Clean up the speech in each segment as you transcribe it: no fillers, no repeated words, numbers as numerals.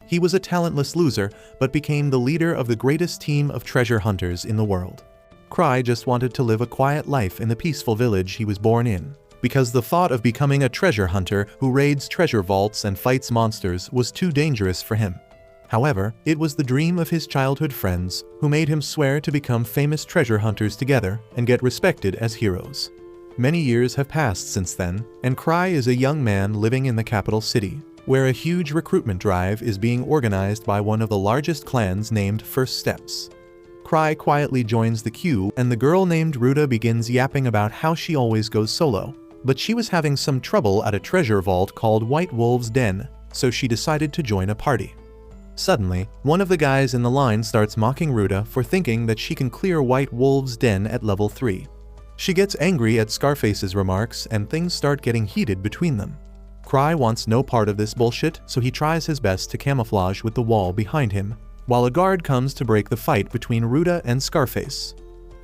He was a talentless loser, but became the leader of the greatest team of treasure hunters in the world. Krai just wanted to live a quiet life in the peaceful village he was born in, because the thought of becoming a treasure hunter who raids treasure vaults and fights monsters was too dangerous for him. However, it was the dream of his childhood friends who made him swear to become famous treasure hunters together and get respected as heroes. Many years have passed since then, and Krai is a young man living in the capital city, where a huge recruitment drive is being organized by one of the largest clans named First Steps. Krai quietly joins the queue, and the girl named Ruta begins yapping about how she always goes solo, but she was having some trouble at a treasure vault called White Wolf's Den, so she decided to join a party. Suddenly, one of the guys in the line starts mocking Ruta for thinking that she can clear White Wolf's Den at level 3. She gets angry at Scarface's remarks and things start getting heated between them. Krai wants no part of this bullshit, so he tries his best to camouflage with the wall behind him, while a guard comes to break the fight between Ruta and Scarface.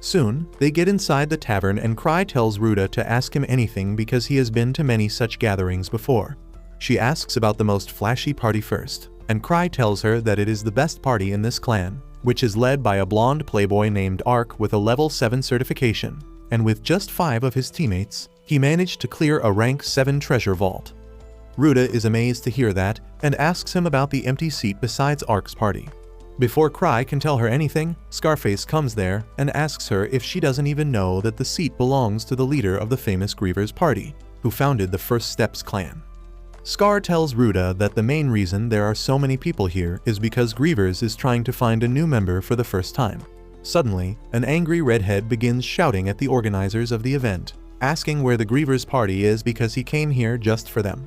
Soon, they get inside the tavern and Krai tells Ruta to ask him anything because he has been to many such gatherings before. She asks about the most flashy party first, and Krai tells her that it is the best party in this clan, which is led by a blonde playboy named Ark with a level 7 certification, and with just 5 of his teammates, he managed to clear a rank 7 treasure vault. Ruta is amazed to hear that and asks him about the empty seat besides Ark's party. Before Krai can tell her anything, Scarface comes there and asks her if she doesn't even know that the seat belongs to the leader of the famous Grievers party, who founded the First Steps clan. Scar tells Ruta that the main reason there are so many people here is because Grievers is trying to find a new member for the first time. Suddenly, an angry redhead begins shouting at the organizers of the event, asking where the Grievers party is because he came here just for them.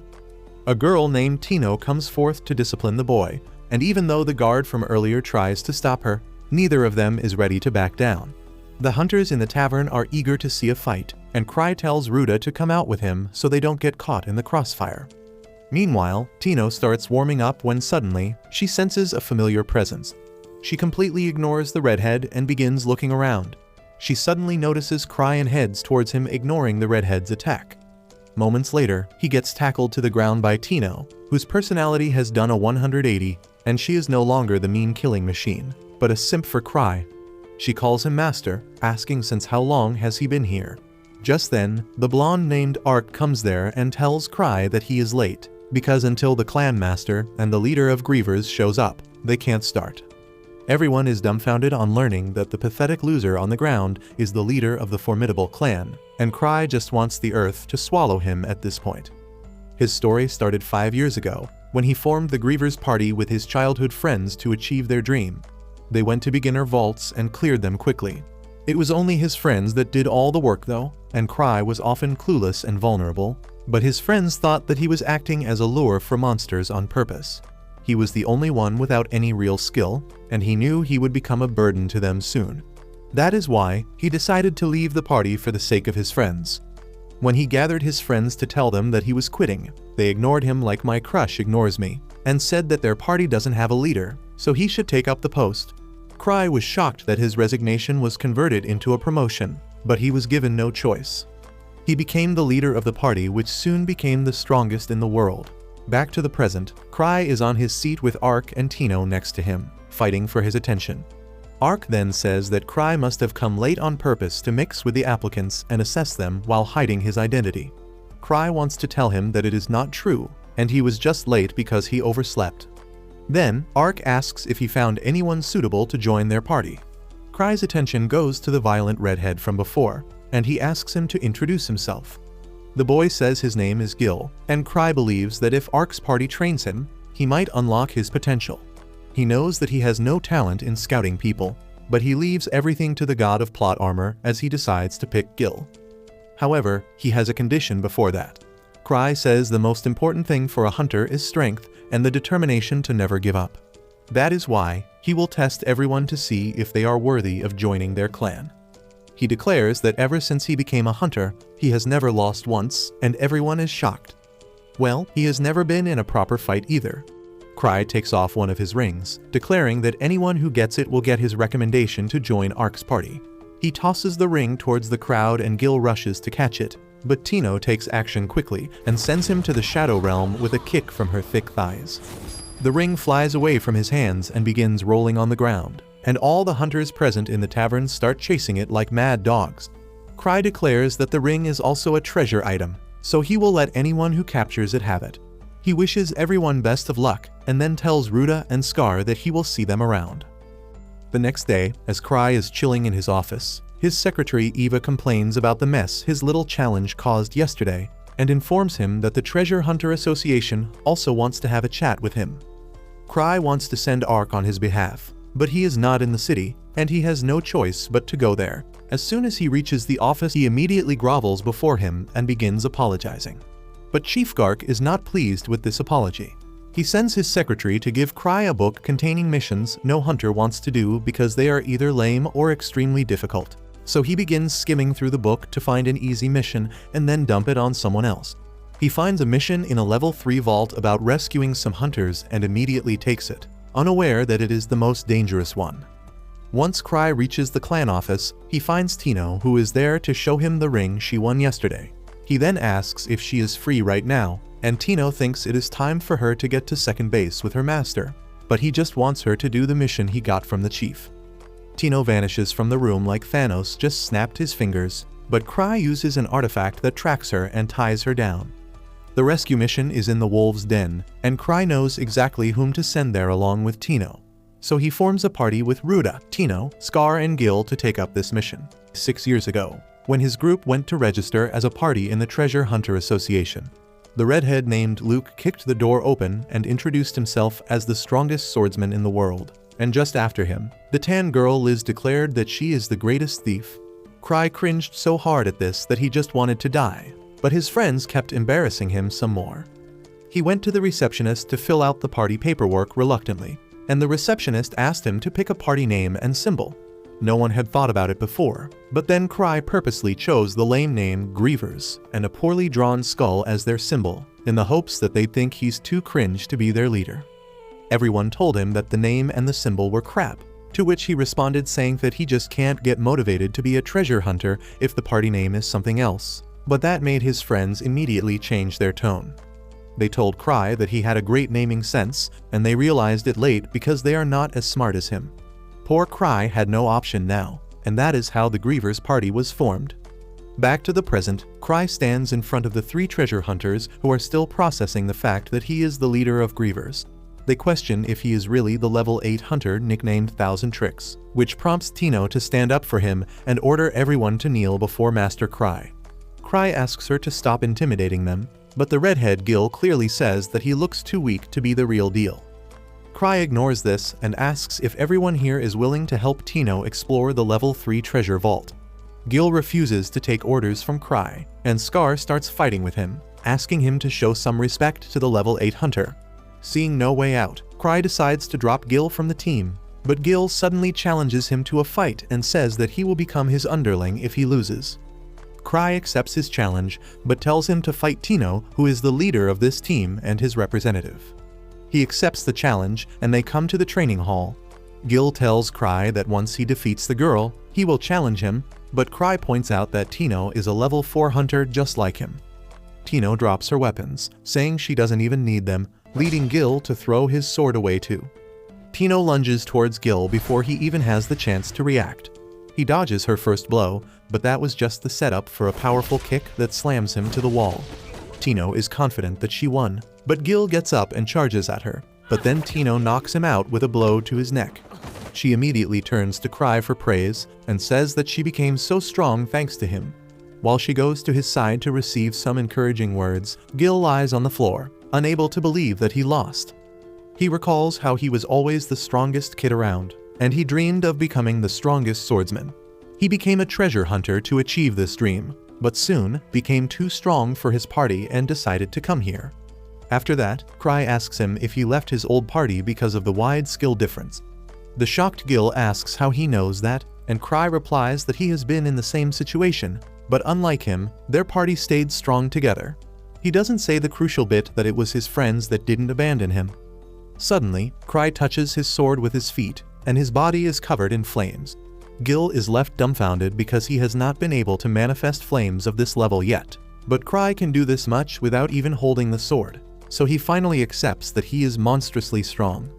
A girl named Tino comes forth to discipline the boy, and even though the guard from earlier tries to stop her, neither of them is ready to back down. The hunters in the tavern are eager to see a fight, and Krai tells Ruta to come out with him so they don't get caught in the crossfire. Meanwhile, Tino starts warming up when suddenly, she senses a familiar presence. She completely ignores the redhead and begins looking around. She suddenly notices Krai and heads towards him, ignoring the redhead's attack. Moments later, he gets tackled to the ground by Tino, whose personality has done a 180, and she is no longer the mean killing machine, but a simp for Krai. She calls him master, asking since how long has he been here. Just then, the blonde named Ark comes there and tells Krai that he is late, because until the clan master and the leader of Grievers shows up, they can't start. Everyone is dumbfounded on learning that the pathetic loser on the ground is the leader of the formidable clan, and Krai just wants the earth to swallow him at this point. His story started 5 years ago, when he formed the Grievers party with his childhood friends to achieve their dream. They went to beginner vaults and cleared them quickly. It was only his friends that did all the work though, and Krai was often clueless and vulnerable, but his friends thought that he was acting as a lure for monsters on purpose. He was the only one without any real skill, and he knew he would become a burden to them soon. That is why he decided to leave the party for the sake of his friends. When he gathered his friends to tell them that he was quitting, they ignored him like my crush ignores me, and said that their party doesn't have a leader, so he should take up the post. Krai was shocked that his resignation was converted into a promotion, but he was given no choice. He became the leader of the party, which soon became the strongest in the world. Back to the present, Krai is on his seat with Ark and Tino next to him, fighting for his attention. Ark then says that Krai must have come late on purpose to mix with the applicants and assess them while hiding his identity. Krai wants to tell him that it is not true, and he was just late because he overslept. Then, Ark asks if he found anyone suitable to join their party. Krai's attention goes to the violent redhead from before, and he asks him to introduce himself. The boy says his name is Gil, and Krai believes that if Ark's party trains him, he might unlock his potential. He knows that he has no talent in scouting people, but he leaves everything to the god of plot armor as he decides to pick Gil. However, he has a condition before that. Krai says the most important thing for a hunter is strength and the determination to never give up. That is why he will test everyone to see if they are worthy of joining their clan. He declares that ever since he became a hunter, he has never lost once, and everyone is shocked. Well, he has never been in a proper fight either. Krai takes off one of his rings, declaring that anyone who gets it will get his recommendation to join Ark's party. He tosses the ring towards the crowd and Gil rushes to catch it, but Tino takes action quickly and sends him to the Shadow Realm with a kick from her thick thighs. The ring flies away from his hands and begins rolling on the ground, and all the hunters present in the tavern start chasing it like mad dogs. Krai declares that the ring is also a treasure item, so he will let anyone who captures it have it. He wishes everyone best of luck and then tells Ruda and Scar that he will see them around. The next day, as Krai is chilling in his office, his secretary Eva complains about the mess his little challenge caused yesterday and informs him that the Treasure Hunter Association also wants to have a chat with him. Krai wants to send Ark on his behalf, but he is not in the city and he has no choice but to go there. As soon as he reaches the office, he immediately grovels before him and begins apologizing. But Chief Gark is not pleased with this apology. He sends his secretary to give Krai a book containing missions no hunter wants to do because they are either lame or extremely difficult. So he begins skimming through the book to find an easy mission and then dump it on someone else. He finds a mission in a level 3 vault about rescuing some hunters and immediately takes it, unaware that it is the most dangerous one. Once Krai reaches the clan office, he finds Tino, who is there to show him the ring she won yesterday. He then asks if she is free right now, and Tino thinks it is time for her to get to second base with her master, but he just wants her to do the mission he got from the chief. Tino vanishes from the room like Thanos just snapped his fingers, but Krai uses an artifact that tracks her and ties her down. The rescue mission is in the wolves' den, and Krai knows exactly whom to send there along with Tino. So he forms a party with Ruda, Tino, Scar, and Gil to take up this mission. 6 years ago, when his group went to register as a party in the Treasure Hunter Association, the redhead named Luke kicked the door open and introduced himself as the strongest swordsman in the world. And just after him, the tan girl Liz declared that she is the greatest thief. Krai cringed so hard at this that he just wanted to die, but his friends kept embarrassing him some more. He went to the receptionist to fill out the party paperwork reluctantly, and the receptionist asked him to pick a party name and symbol. No one had thought about it before, but then Krai purposely chose the lame name Grievers and a poorly drawn skull as their symbol, in the hopes that they'd think he's too cringe to be their leader. Everyone told him that the name and the symbol were crap, to which he responded saying that he just can't get motivated to be a treasure hunter if the party name is something else. But that made his friends immediately change their tone. They told Krai that he had a great naming sense, and they realized it late because they are not as smart as him. Poor Krai had no option now, and that is how the Grievers party was formed. Back to the present, Krai stands in front of the 3 treasure hunters who are still processing the fact that he is the leader of Grievers. They question if he is really the level 8 hunter nicknamed 1000 Tricks, which prompts Tino to stand up for him and order everyone to kneel before Master Krai. Krai asks her to stop intimidating them, but the redhead Gil clearly says that he looks too weak to be the real deal. Krai ignores this and asks if everyone here is willing to help Tino explore the level 3 treasure vault. Gil refuses to take orders from Krai, and Scar starts fighting with him, asking him to show some respect to the level 8 hunter. Seeing no way out, Krai decides to drop Gil from the team, but Gil suddenly challenges him to a fight and says that he will become his underling if he loses. Krai accepts his challenge, but tells him to fight Tino, who is the leader of this team and his representative. He accepts the challenge, and they come to the training hall. Gil tells Krai that once he defeats the girl, he will challenge him, but Krai points out that Tino is a level 4 hunter just like him. Tino drops her weapons, saying she doesn't even need them, leading Gil to throw his sword away too. Tino lunges towards Gil before he even has the chance to react. He dodges her first blow, but that was just the setup for a powerful kick that slams him to the wall. Tino is confident that she won, but Gil gets up and charges at her, but then Tino knocks him out with a blow to his neck. She immediately turns to Krai for praise and says that she became so strong thanks to him. While she goes to his side to receive some encouraging words, Gil lies on the floor, unable to believe that he lost. He recalls how he was always the strongest kid around, and he dreamed of becoming the strongest swordsman. He became a treasure hunter to achieve this dream, but soon became too strong for his party and decided to come here. After that, Krai asks him if he left his old party because of the wide skill difference. The shocked Gil asks how he knows that, and Krai replies that he has been in the same situation, but unlike him, their party stayed strong together. He doesn't say the crucial bit that it was his friends that didn't abandon him. Suddenly, Krai touches his sword with his feet, and his body is covered in flames. Gil is left dumbfounded because he has not been able to manifest flames of this level yet, but Krai can do this much without even holding the sword. so he finally accepts that he is monstrously strong.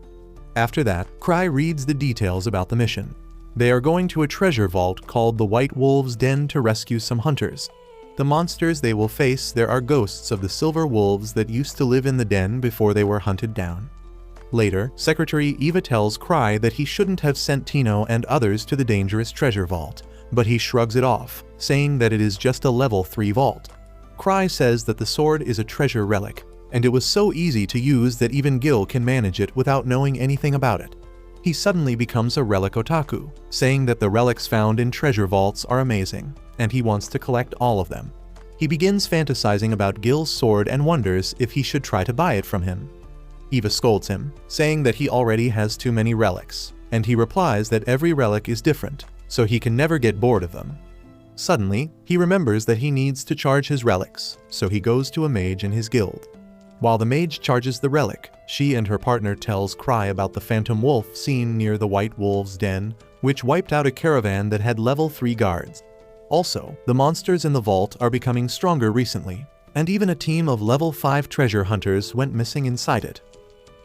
After that, Krai reads the details about the mission. They are going to a treasure vault called the White Wolves' Den to rescue some hunters. The monsters they will face there are ghosts of the silver wolves that used to live in the den before they were hunted down. Later, Secretary Eva tells Krai that he shouldn't have sent Tino and others to the dangerous treasure vault, but he shrugs it off, saying that it is just a level 3 vault. Krai says that the sword is a treasure relic, and it was so easy to use that even Gil can manage it without knowing anything about it. He suddenly becomes a relic otaku, saying that the relics found in treasure vaults are amazing, and he wants to collect all of them. He begins fantasizing about Gil's sword and wonders if he should try to buy it from him. Eva scolds him, saying that he already has too many relics, and he replies that every relic is different, so he can never get bored of them. Suddenly, he remembers that he needs to charge his relics, so he goes to a mage in his guild. While the mage charges the relic, she and her partner tells Krai about the phantom wolf seen near the White Wolves' Den, which wiped out a caravan that had level 3 guards. Also, the monsters in the vault are becoming stronger recently, and even a team of level 5 treasure hunters went missing inside it.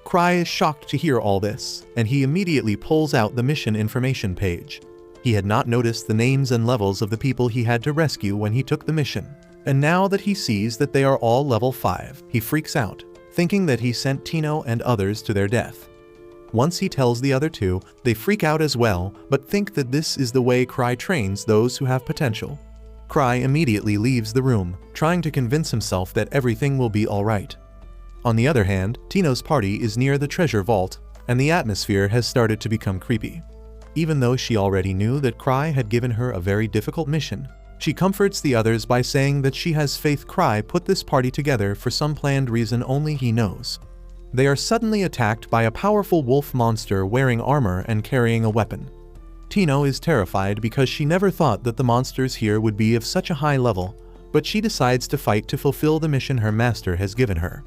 Krai is shocked to hear all this, and he immediately pulls out the mission information page. He had not noticed the names and levels of the people he had to rescue when he took the mission, and now that he sees that they are all level 5, he freaks out, thinking that he sent Tino and others to their death. Once he tells the other two, they freak out as well, but think that this is the way Krai trains those who have potential. Krai immediately leaves the room, trying to convince himself that everything will be alright. On the other hand, Tino's party is near the treasure vault, and the atmosphere has started to become creepy. Even though she already knew that Krai had given her a very difficult mission, she comforts the others by saying that she has faith Krai put this party together for some planned reason only he knows. They are suddenly attacked by a powerful wolf monster wearing armor and carrying a weapon. Tino is terrified because she never thought that the monsters here would be of such a high level, but she decides to fight to fulfill the mission her master has given her.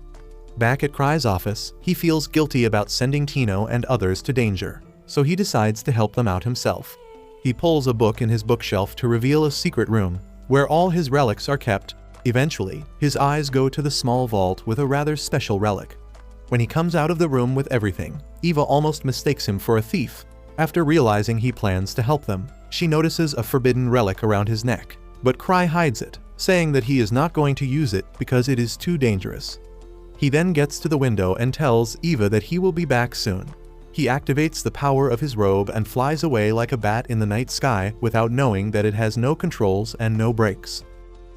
Back at Krai's office, he feels guilty about sending Tino and others to danger, so he decides to help them out himself. He pulls a book in his bookshelf to reveal a secret room, where all his relics are kept. Eventually, his eyes go to the small vault with a rather special relic. When he comes out of the room with everything, Eva almost mistakes him for a thief. After realizing he plans to help them, she notices a forbidden relic around his neck, but Krai hides it, saying that he is not going to use it because it is too dangerous. He then gets to the window and tells Eva that he will be back soon. He activates the power of his robe and flies away like a bat in the night sky without knowing that it has no controls and no brakes.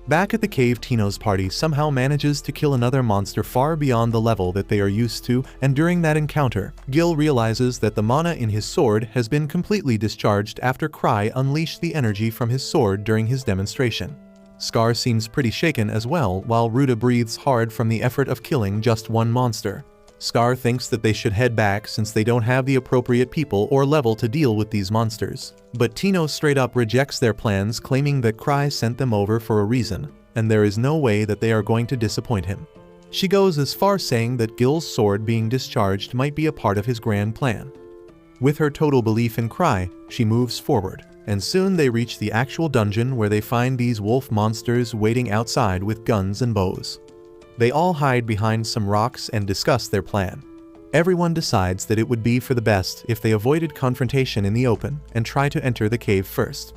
Back at the cave, Tino's party somehow manages to kill another monster far beyond the level that they are used to, and during that encounter, Gil realizes that the mana in his sword has been completely discharged after Krai unleashed the energy from his sword during his demonstration. Scar seems pretty shaken as well, while Ruta breathes hard from the effort of killing just one monster. Scar thinks that they should head back since they don't have the appropriate people or level to deal with these monsters. But Tino straight up rejects their plans, claiming that Krai sent them over for a reason, and there is no way that they are going to disappoint him. She goes as far saying that Gil's sword being discharged might be a part of his grand plan. With her total belief in Krai, she moves forward, and soon they reach the actual dungeon where they find these wolf monsters waiting outside with guns and bows. They all hide behind some rocks and discuss their plan. Everyone decides that it would be for the best if they avoided confrontation in the open and try to enter the cave first.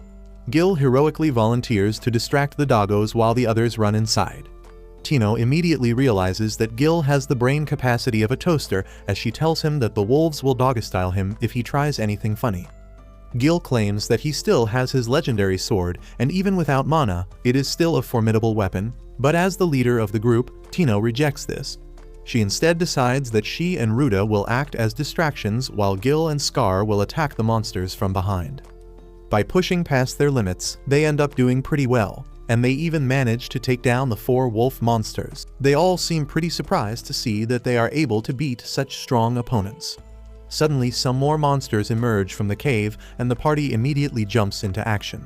Gil heroically volunteers to distract the doggos while the others run inside. Tino immediately realizes that Gil has the brain capacity of a toaster as she tells him that the wolves will doggo-style him if he tries anything funny. Gil claims that he still has his legendary sword, and even without mana, it is still a formidable weapon, but as the leader of the group, Tino rejects this. She instead decides that she and Ruta will act as distractions while Gil and Scar will attack the monsters from behind. By pushing past their limits, they end up doing pretty well, and they even manage to take down the 4 wolf monsters. They all seem pretty surprised to see that they are able to beat such strong opponents. Suddenly, some more monsters emerge from the cave, and the party immediately jumps into action.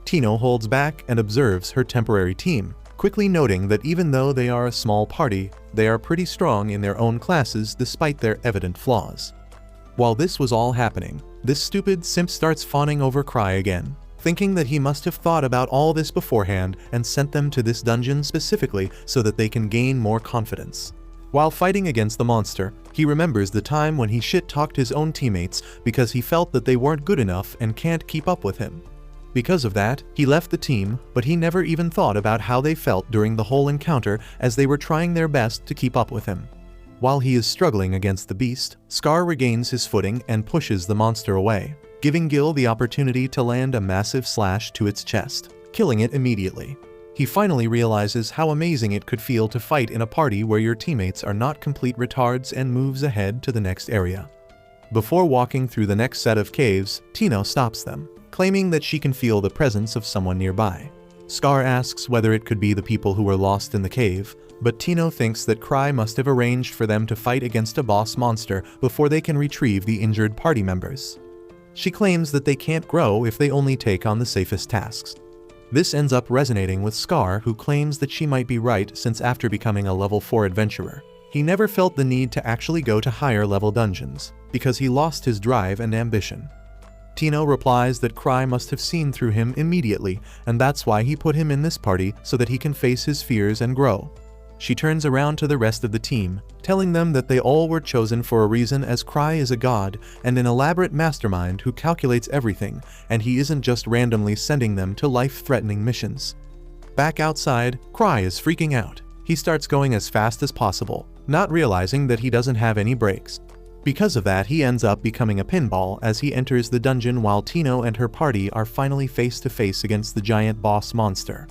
Tino holds back and observes her temporary team, quickly noting that even though they are a small party, they are pretty strong in their own classes despite their evident flaws. While this was all happening, this stupid simp starts fawning over Krai again, thinking that he must have thought about all this beforehand and sent them to this dungeon specifically so that they can gain more confidence. While fighting against the monster, he remembers the time when he shit-talked his own teammates because he felt that they weren't good enough and can't keep up with him. Because of that, he left the team, but he never even thought about how they felt during the whole encounter as they were trying their best to keep up with him. While he is struggling against the beast, Scar regains his footing and pushes the monster away, giving Gil the opportunity to land a massive slash to its chest, killing it immediately. He finally realizes how amazing it could feel to fight in a party where your teammates are not complete retards and moves ahead to the next area. Before walking through the next set of caves, Tino stops them, claiming that she can feel the presence of someone nearby. Scar asks whether it could be the people who were lost in the cave, but Tino thinks that Krai must have arranged for them to fight against a boss monster before they can retrieve the injured party members. She claims that they can't grow if they only take on the safest tasks. This ends up resonating with Scar, who claims that she might be right since after becoming a level 4 adventurer, he never felt the need to actually go to higher level dungeons, because he lost his drive and ambition. Tino replies that Krai must have seen through him immediately, and that's why he put him in this party so that he can face his fears and grow. She turns around to the rest of the team, telling them that they all were chosen for a reason, as Krai is a god and an elaborate mastermind who calculates everything, and he isn't just randomly sending them to life-threatening missions. Back outside, Krai is freaking out. He starts going as fast as possible, not realizing that he doesn't have any brakes. Because of that, he ends up becoming a pinball as he enters the dungeon while Tino and her party are finally face to face against the giant boss monster.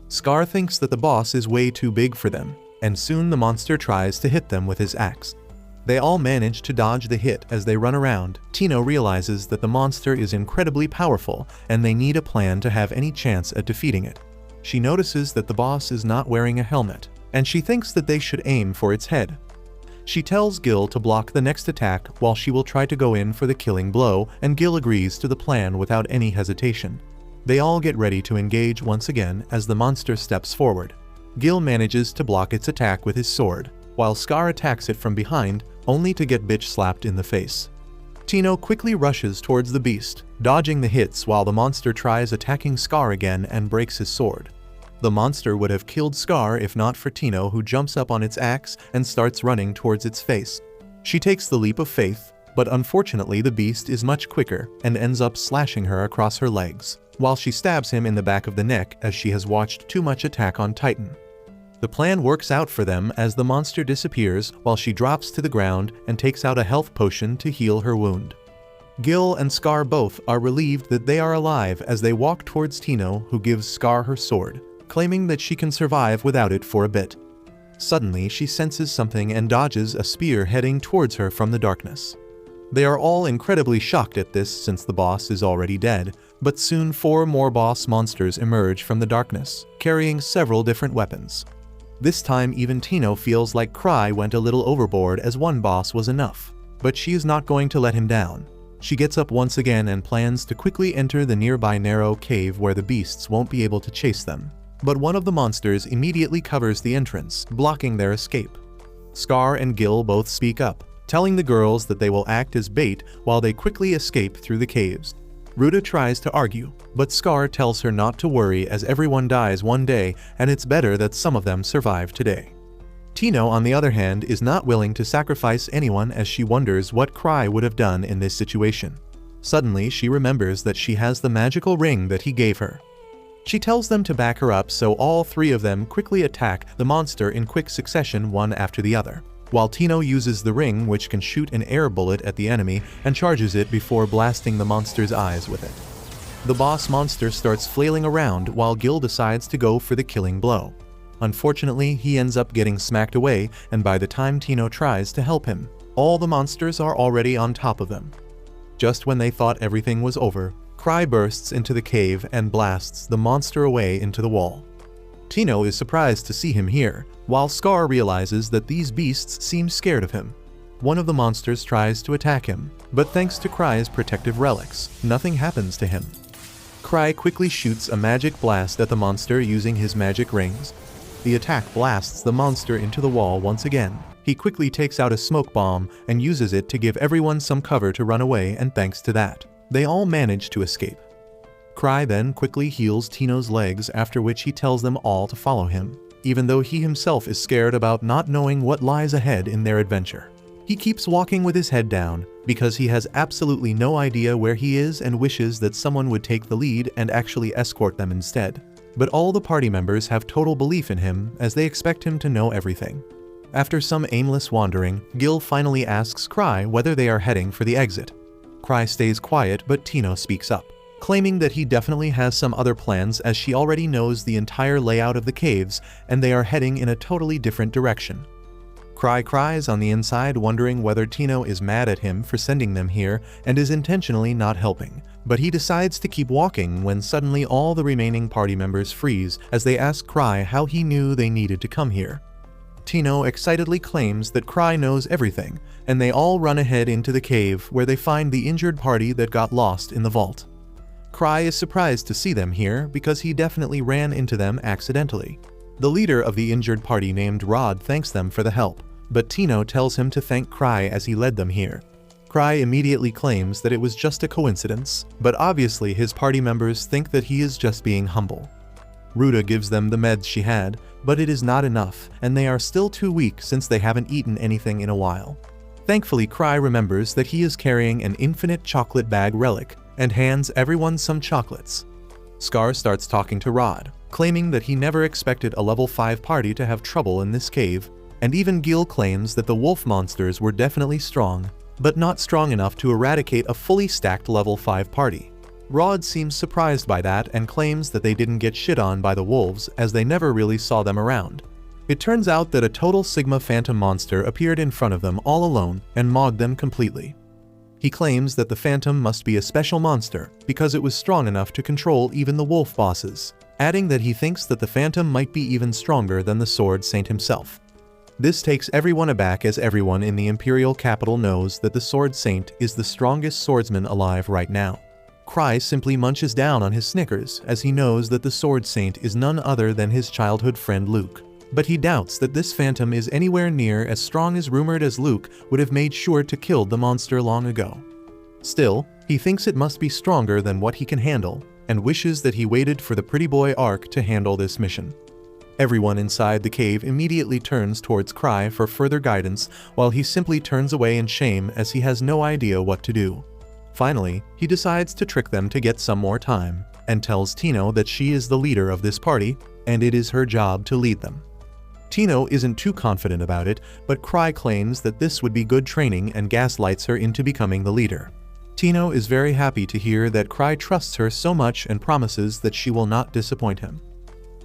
Scar thinks that the boss is way too big for them, and soon the monster tries to hit them with his axe. They all manage to dodge the hit as they run around. Tino realizes that the monster is incredibly powerful and they need a plan to have any chance at defeating it. She notices that the boss is not wearing a helmet, and she thinks that they should aim for its head. She tells Gil to block the next attack while she will try to go in for the killing blow, and Gil agrees to the plan without any hesitation. They all get ready to engage once again as the monster steps forward. Gil manages to block its attack with his sword, while Scar attacks it from behind, only to get bitch slapped in the face. Tino quickly rushes towards the beast, dodging the hits while the monster tries attacking Scar again and breaks his sword. The monster would have killed Scar if not for Tino, who jumps up on its axe and starts running towards its face. She takes the leap of faith, but unfortunately the beast is much quicker and ends up slashing her across her legs, while she stabs him in the back of the neck as she has watched too much Attack on Titan. The plan works out for them as the monster disappears while she drops to the ground and takes out a health potion to heal her wound. Gil and Scar both are relieved that they are alive as they walk towards Tino, who gives Scar her sword, claiming that she can survive without it for a bit. Suddenly, she senses something and dodges a spear heading towards her from the darkness. They are all incredibly shocked at this since the boss is already dead, but soon 4 more boss monsters emerge from the darkness, carrying several different weapons. This time even Tino feels like Krai went a little overboard as one boss was enough, but she is not going to let him down. She gets up once again and plans to quickly enter the nearby narrow cave where the beasts won't be able to chase them. But one of the monsters immediately covers the entrance, blocking their escape. Scar and Gil both speak up, telling the girls that they will act as bait while they quickly escape through the caves. Ruta tries to argue, but Scar tells her not to worry as everyone dies one day and it's better that some of them survive today. Tino, on the other hand, is not willing to sacrifice anyone as she wonders what Krai would have done in this situation. Suddenly, she remembers that she has the magical ring that he gave her. She tells them to back her up, so all 3 of them quickly attack the monster in quick succession, one after the other, while Tino uses the ring, which can shoot an air bullet at the enemy, and charges it before blasting the monster's eyes with it. The boss monster starts flailing around while Gil decides to go for the killing blow. Unfortunately, he ends up getting smacked away, and by the time Tino tries to help him, all the monsters are already on top of them. Just when they thought everything was over, Krai bursts into the cave and blasts the monster away into the wall. Tino is surprised to see him here, while Scar realizes that these beasts seem scared of him. One of the monsters tries to attack him, but thanks to Krai's protective relics, nothing happens to him. Krai quickly shoots a magic blast at the monster using his magic rings. The attack blasts the monster into the wall once again. He quickly takes out a smoke bomb and uses it to give everyone some cover to run away, and thanks to that, they all manage to escape. Krai then quickly heals Tino's legs, after which he tells them all to follow him. even though he himself is scared about not knowing what lies ahead in their adventure. He keeps walking with his head down because he has absolutely no idea where he is and wishes that someone would take the lead and actually escort them instead. But all the party members have total belief in him as they expect him to know everything. After some aimless wandering, Gil finally asks Krai whether they are heading for the exit. Krai stays quiet, but Tino speaks up, claiming that he definitely has some other plans as she already knows the entire layout of the caves and they are heading in a totally different direction. Krai cries on the inside, wondering whether Tino is mad at him for sending them here and is intentionally not helping, but he decides to keep walking when suddenly all the remaining party members freeze as they ask Krai how he knew they needed to come here. Tino excitedly claims that Krai knows everything, and they all run ahead into the cave where they find the injured party that got lost in the vault. Krai is surprised to see them here because he definitely ran into them accidentally. The leader of the injured party named Rod thanks them for the help, but Tino tells him to thank Krai as he led them here. Krai immediately claims that it was just a coincidence, but obviously his party members think that he is just being humble. Ruta gives them the meds she had, but it is not enough, and they are still too weak since they haven't eaten anything in a while. Thankfully, Krai remembers that he is carrying an infinite chocolate bag relic and hands everyone some chocolates. Scar starts talking to Rod, claiming that he never expected a level 5 party to have trouble in this cave, and even Gil claims that the wolf monsters were definitely strong, but not strong enough to eradicate a fully stacked level 5 party. Rod seems surprised by that and claims that they didn't get shit on by the wolves as they never really saw them around. It turns out that a total Sigma Phantom monster appeared in front of them all alone and mauled them completely. He claims that the Phantom must be a special monster because it was strong enough to control even the wolf bosses, adding that he thinks that the Phantom might be even stronger than the Sword Saint himself. This takes everyone aback as everyone in the Imperial capital knows that the Sword Saint is the strongest swordsman alive right now. Krai simply munches down on his Snickers as he knows that the Sword Saint is none other than his childhood friend Luke. But he doubts that this Phantom is anywhere near as strong as rumored as Luke would have made sure to kill the monster long ago. Still, he thinks it must be stronger than what he can handle, and wishes that he waited for the pretty boy Ark to handle this mission. Everyone inside the cave immediately turns towards Krai for further guidance, while he simply turns away in shame as he has no idea what to do. Finally, he decides to trick them to get some more time, and tells Tino that she is the leader of this party, and it is her job to lead them. Tino isn't too confident about it, but Krai claims that this would be good training and gaslights her into becoming the leader. Tino is very happy to hear that Krai trusts her so much and promises that she will not disappoint him.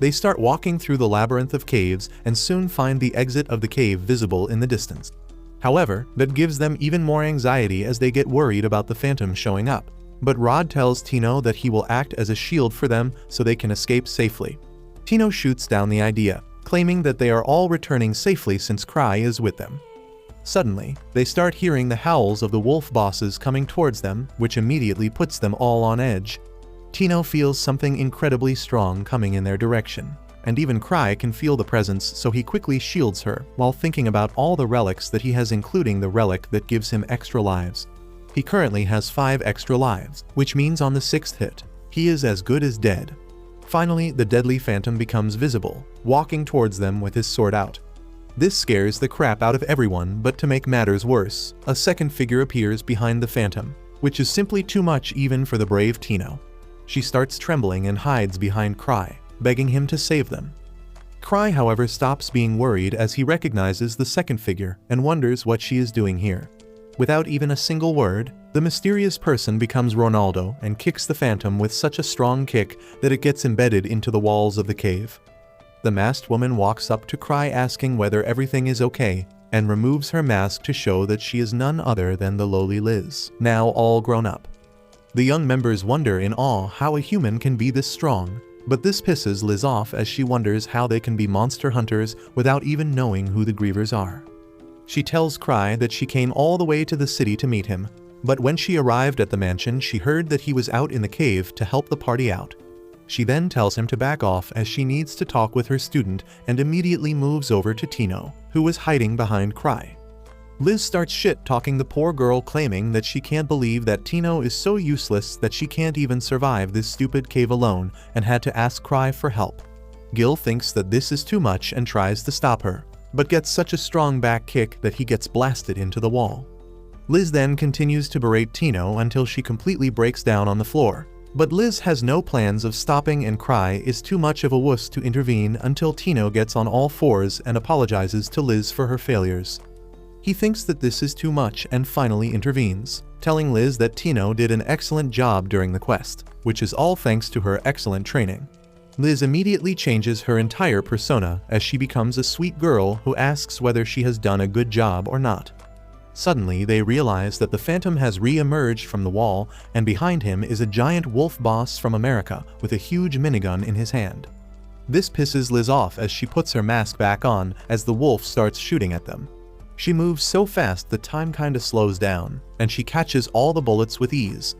They start walking through the labyrinth of caves and soon find the exit of the cave visible in the distance. However, that gives them even more anxiety as they get worried about the Phantom showing up. But Rod tells Tino that he will act as a shield for them so they can escape safely. Tino shoots down the idea, claiming that they are all returning safely since Krai is with them. Suddenly, they start hearing the howls of the wolf bosses coming towards them, which immediately puts them all on edge. Tino feels something incredibly strong coming in their direction, and even Krai can feel the presence, so he quickly shields her while thinking about all the relics that he has, including the relic that gives him extra lives. He currently has 5 extra lives, which means on the 6th hit, he is as good as dead. Finally, the deadly Phantom becomes visible, walking towards them with his sword out. This scares the crap out of everyone, but to make matters worse, a second figure appears behind the Phantom, which is simply too much even for the brave Tino. She starts trembling and hides behind Krai, begging him to save them. Krai, however, stops being worried as he recognizes the second figure and wonders what she is doing here. Without even a single word, the mysterious person becomes Ronaldo and kicks the Phantom with such a strong kick that it gets embedded into the walls of the cave. The masked woman walks up to Krai asking whether everything is okay, and removes her mask to show that she is none other than the lowly Liz, now all grown up. The young members wonder in awe how a human can be this strong, but this pisses Liz off as she wonders how they can be monster hunters without even knowing who the Grievers are. She tells Krai that she came all the way to the city to meet him, but when she arrived at the mansion she heard that he was out in the cave to help the party out. She then tells him to back off as she needs to talk with her student and immediately moves over to Tino, who was hiding behind Krai. Liz starts shit-talking the poor girl, claiming that she can't believe that Tino is so useless that she can't even survive this stupid cave alone and had to ask Krai for help. Gil thinks that this is too much and tries to stop her, but gets such a strong back kick that he gets blasted into the wall. Liz then continues to berate Tino until she completely breaks down on the floor. But Liz has no plans of stopping, and Krai is too much of a wuss to intervene until Tino gets on all fours and apologizes to Liz for her failures. He thinks that this is too much and finally intervenes, telling Liz that Tino did an excellent job during the quest, which is all thanks to her excellent training. Liz immediately changes her entire persona as she becomes a sweet girl who asks whether she has done a good job or not. Suddenly, they realize that the Phantom has re-emerged from the wall, and behind him is a giant wolf boss from America with a huge minigun in his hand. This pisses Liz off as she puts her mask back on as the wolf starts shooting at them. She moves so fast that time kinda slows down, and she catches all the bullets with ease.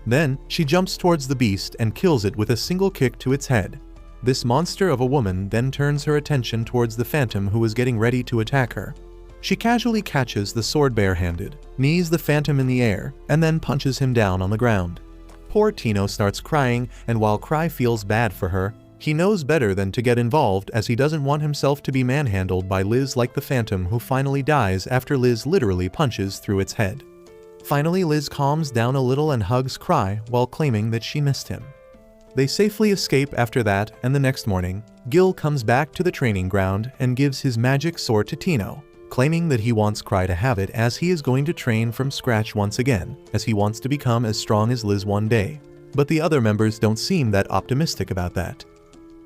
Then, she jumps towards the beast and kills it with a single kick to its head. This monster of a woman then turns her attention towards the Phantom, who is getting ready to attack her. She casually catches the sword barehanded, knees the Phantom in the air, and then punches him down on the ground. Poor Tino starts crying, and while Krai feels bad for her, he knows better than to get involved as he doesn't want himself to be manhandled by Liz like the Phantom, who finally dies after Liz literally punches through its head. Finally, Liz calms down a little and hugs Krai while claiming that she missed him. They safely escape after that, and the next morning, Gil comes back to the training ground and gives his magic sword to Tino, claiming that he wants Krai to have it as he is going to train from scratch once again, as he wants to become as strong as Liz one day. But the other members don't seem that optimistic about that.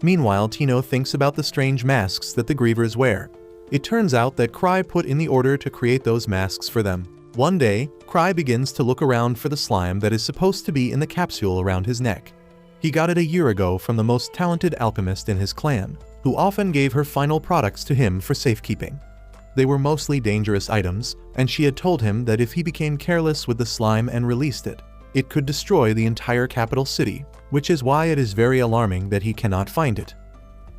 Meanwhile, Tino thinks about the strange masks that the Grievers wear. It turns out that Krai put in the order to create those masks for them. One day, Krai begins to look around for the slime that is supposed to be in the capsule around his neck. He got it a year ago from the most talented alchemist in his clan, who often gave her final products to him for safekeeping. They were mostly dangerous items, and she had told him that if he became careless with the slime and released it, it could destroy the entire capital city, which is why it is very alarming that he cannot find it.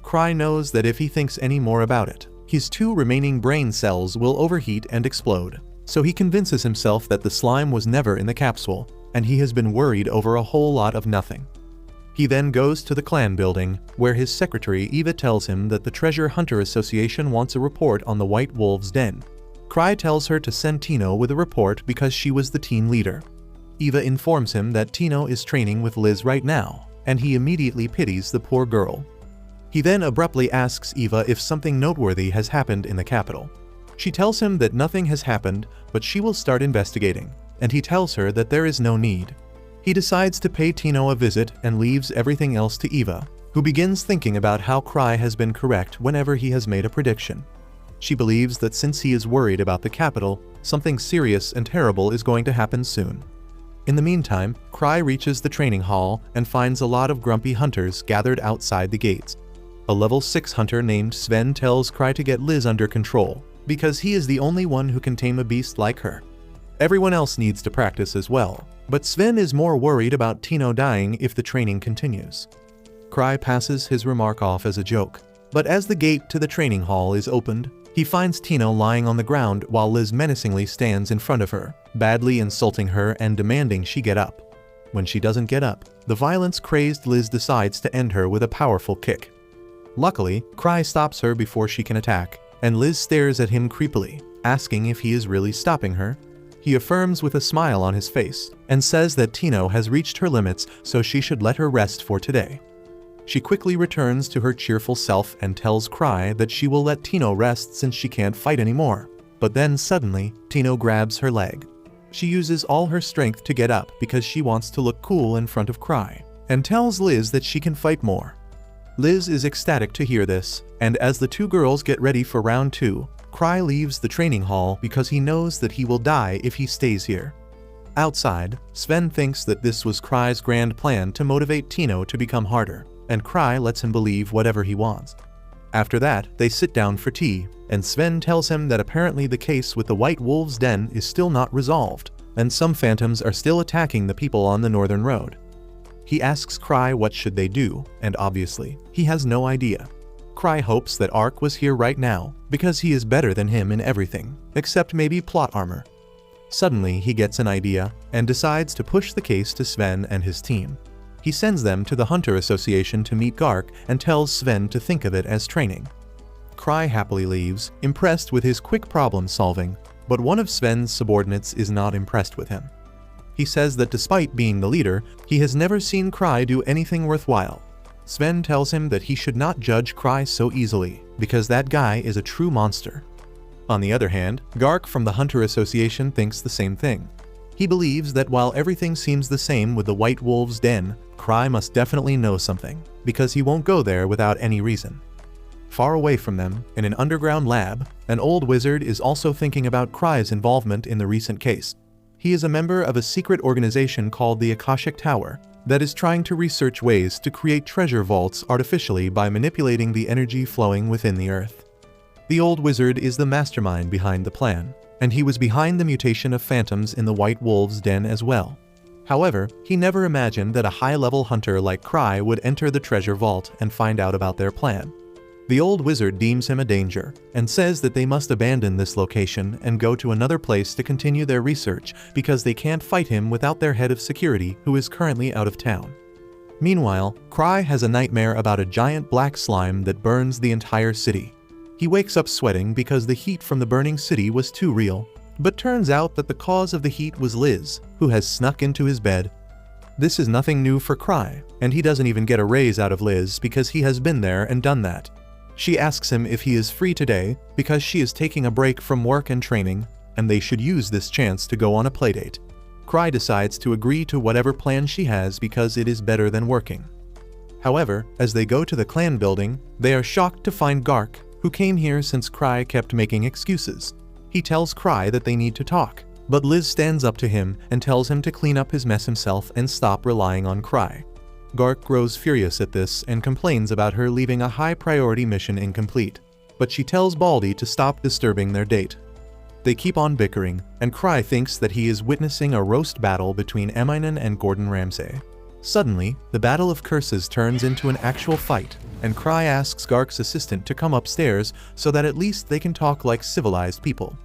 Krai knows that if he thinks any more about it, his 2 remaining brain cells will overheat and explode, so he convinces himself that the slime was never in the capsule, and he has been worried over a whole lot of nothing. He then goes to the clan building, where his secretary Eva tells him that the Treasure Hunter Association wants a report on the White Wolf's den. Krai tells her to send Tino with a report because she was the team leader. Eva informs him that Tino is training with Liz right now, and he immediately pities the poor girl. He then abruptly asks Eva if something noteworthy has happened in the capital. She tells him that nothing has happened, but she will start investigating, and he tells her that there is no need. He decides to pay Tino a visit and leaves everything else to Eva, who begins thinking about how Krai has been correct whenever he has made a prediction. She believes that since he is worried about the capital, something serious and terrible is going to happen soon. In the meantime, Krai reaches the training hall and finds a lot of grumpy hunters gathered outside the gates. A level 6 hunter named Sven tells Krai to get Liz under control, because he is the only one who can tame a beast like her. Everyone else needs to practice as well, but Sven is more worried about Tino dying if the training continues. Krai passes his remark off as a joke, but as the gate to the training hall is opened, he finds Tino lying on the ground while Liz menacingly stands in front of her, badly insulting her and demanding she get up. When she doesn't get up, the violence-crazed Liz decides to end her with a powerful kick. Luckily, Krai stops her before she can attack, and Liz stares at him creepily, asking if he is really stopping her. He affirms with a smile on his face, and says that Tino has reached her limits, so she should let her rest for today. She quickly returns to her cheerful self and tells Krai that she will let Tino rest since she can't fight anymore. But then suddenly, Tino grabs her leg. She uses all her strength to get up because she wants to look cool in front of Krai, and tells Liz that she can fight more. Liz is ecstatic to hear this, and as the 2 girls get ready for round 2, Krai leaves the training hall because he knows that he will die if he stays here. Outside, Sven thinks that this was Krai's grand plan to motivate Tino to become harder, and Krai lets him believe whatever he wants. After that, they sit down for tea, and Sven tells him that apparently the case with the White Wolf's den is still not resolved, and some phantoms are still attacking the people on the northern road. He asks Krai what should they do, and obviously, he has no idea. Krai hopes that Ark was here right now, because he is better than him in everything, except maybe plot armor. Suddenly, he gets an idea, and decides to push the case to Sven and his team. He sends them to the Hunter Association to meet Gark and tells Sven to think of it as training. Krai happily leaves, impressed with his quick problem solving, but one of Sven's subordinates is not impressed with him. He says that despite being the leader, he has never seen Krai do anything worthwhile. Sven tells him that he should not judge Krai so easily, because that guy is a true monster. On the other hand, Gark from the Hunter Association thinks the same thing. He believes that while everything seems the same with the White Wolf's den, Krai must definitely know something, because he won't go there without any reason. Far away from them, in an underground lab, an old wizard is also thinking about Krai's involvement in the recent case. He is a member of a secret organization called the Akashic Tower that is trying to research ways to create treasure vaults artificially by manipulating the energy flowing within the earth. The old wizard is the mastermind behind the plan, and he was behind the mutation of phantoms in the White Wolf's den as well. However, he never imagined that a high-level hunter like Krai would enter the treasure vault and find out about their plan. The old wizard deems him a danger and says that they must abandon this location and go to another place to continue their research because they can't fight him without their head of security, who is currently out of town. Meanwhile, Krai has a nightmare about a giant black slime that burns the entire city. He wakes up sweating because the heat from the burning city was too real, but turns out that the cause of the heat was Liz, who has snuck into his bed. This is nothing new for Krai, and he doesn't even get a raise out of Liz because he has been there and done that. She asks him if he is free today because she is taking a break from work and training, and they should use this chance to go on a playdate. Krai decides to agree to whatever plan she has because it is better than working. However, as they go to the clan building, they are shocked to find Gark, who came here since Krai kept making excuses. He tells Krai that they need to talk, but Liz stands up to him and tells him to clean up his mess himself and stop relying on Krai. Gark grows furious at this and complains about her leaving a high-priority mission incomplete, but she tells Baldy to stop disturbing their date. They keep on bickering, and Krai thinks that he is witnessing a roast battle between Eminen and Gordon Ramsay. Suddenly, the Battle of Curses turns into an actual fight, and Krai asks Gark's assistant to come upstairs so that at least they can talk like civilized people.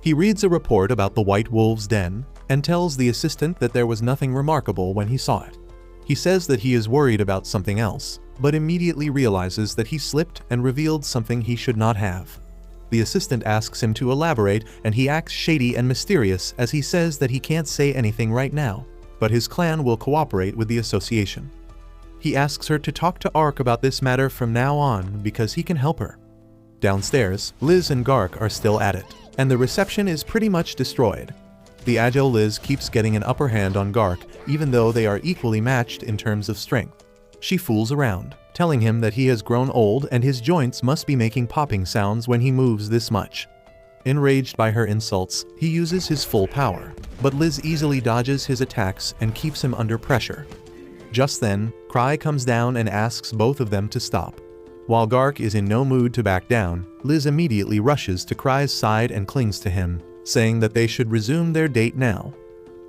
He reads a report about the White Wolf's den and tells the assistant that there was nothing remarkable when he saw it. He says that he is worried about something else, but immediately realizes that he slipped and revealed something he should not have. The assistant asks him to elaborate, and he acts shady and mysterious as he says that he can't say anything right now, but his clan will cooperate with the association. He asks her to talk to Ark about this matter from now on because he can help her. Downstairs, Liz and Gark are still at it, and the reception is pretty much destroyed. The agile Liz keeps getting an upper hand on Gark, even though they are equally matched in terms of strength. She fools around, telling him that he has grown old and his joints must be making popping sounds when he moves this much. Enraged by her insults, he uses his full power, but Liz easily dodges his attacks and keeps him under pressure. Just then, Krai comes down and asks both of them to stop. While Gark is in no mood to back down, Liz immediately rushes to Krai's side and clings to him, saying that they should resume their date now.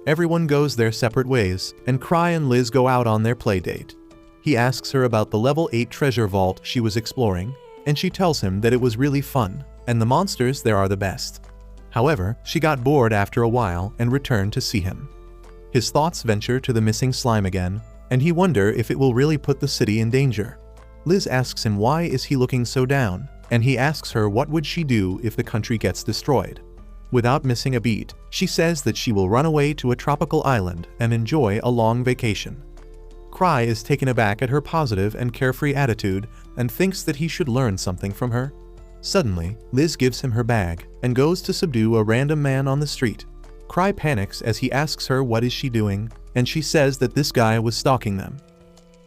Everyone goes their separate ways, and Krai and Liz go out on their play date. He asks her about the level 8 treasure vault she was exploring, and she tells him that it was really fun, and the monsters there are the best. However, she got bored after a while and returned to see him. His thoughts venture to the missing slime again, and he wonders if it will really put the city in danger. Liz asks him why is he looking so down, and he asks her what would she do if the country gets destroyed. Without missing a beat, she says that she will run away to a tropical island and enjoy a long vacation. Krai is taken aback at her positive and carefree attitude and thinks that he should learn something from her. Suddenly, Liz gives him her bag and goes to subdue a random man on the street. Krai panics as he asks her what is she doing, and she says that this guy was stalking them.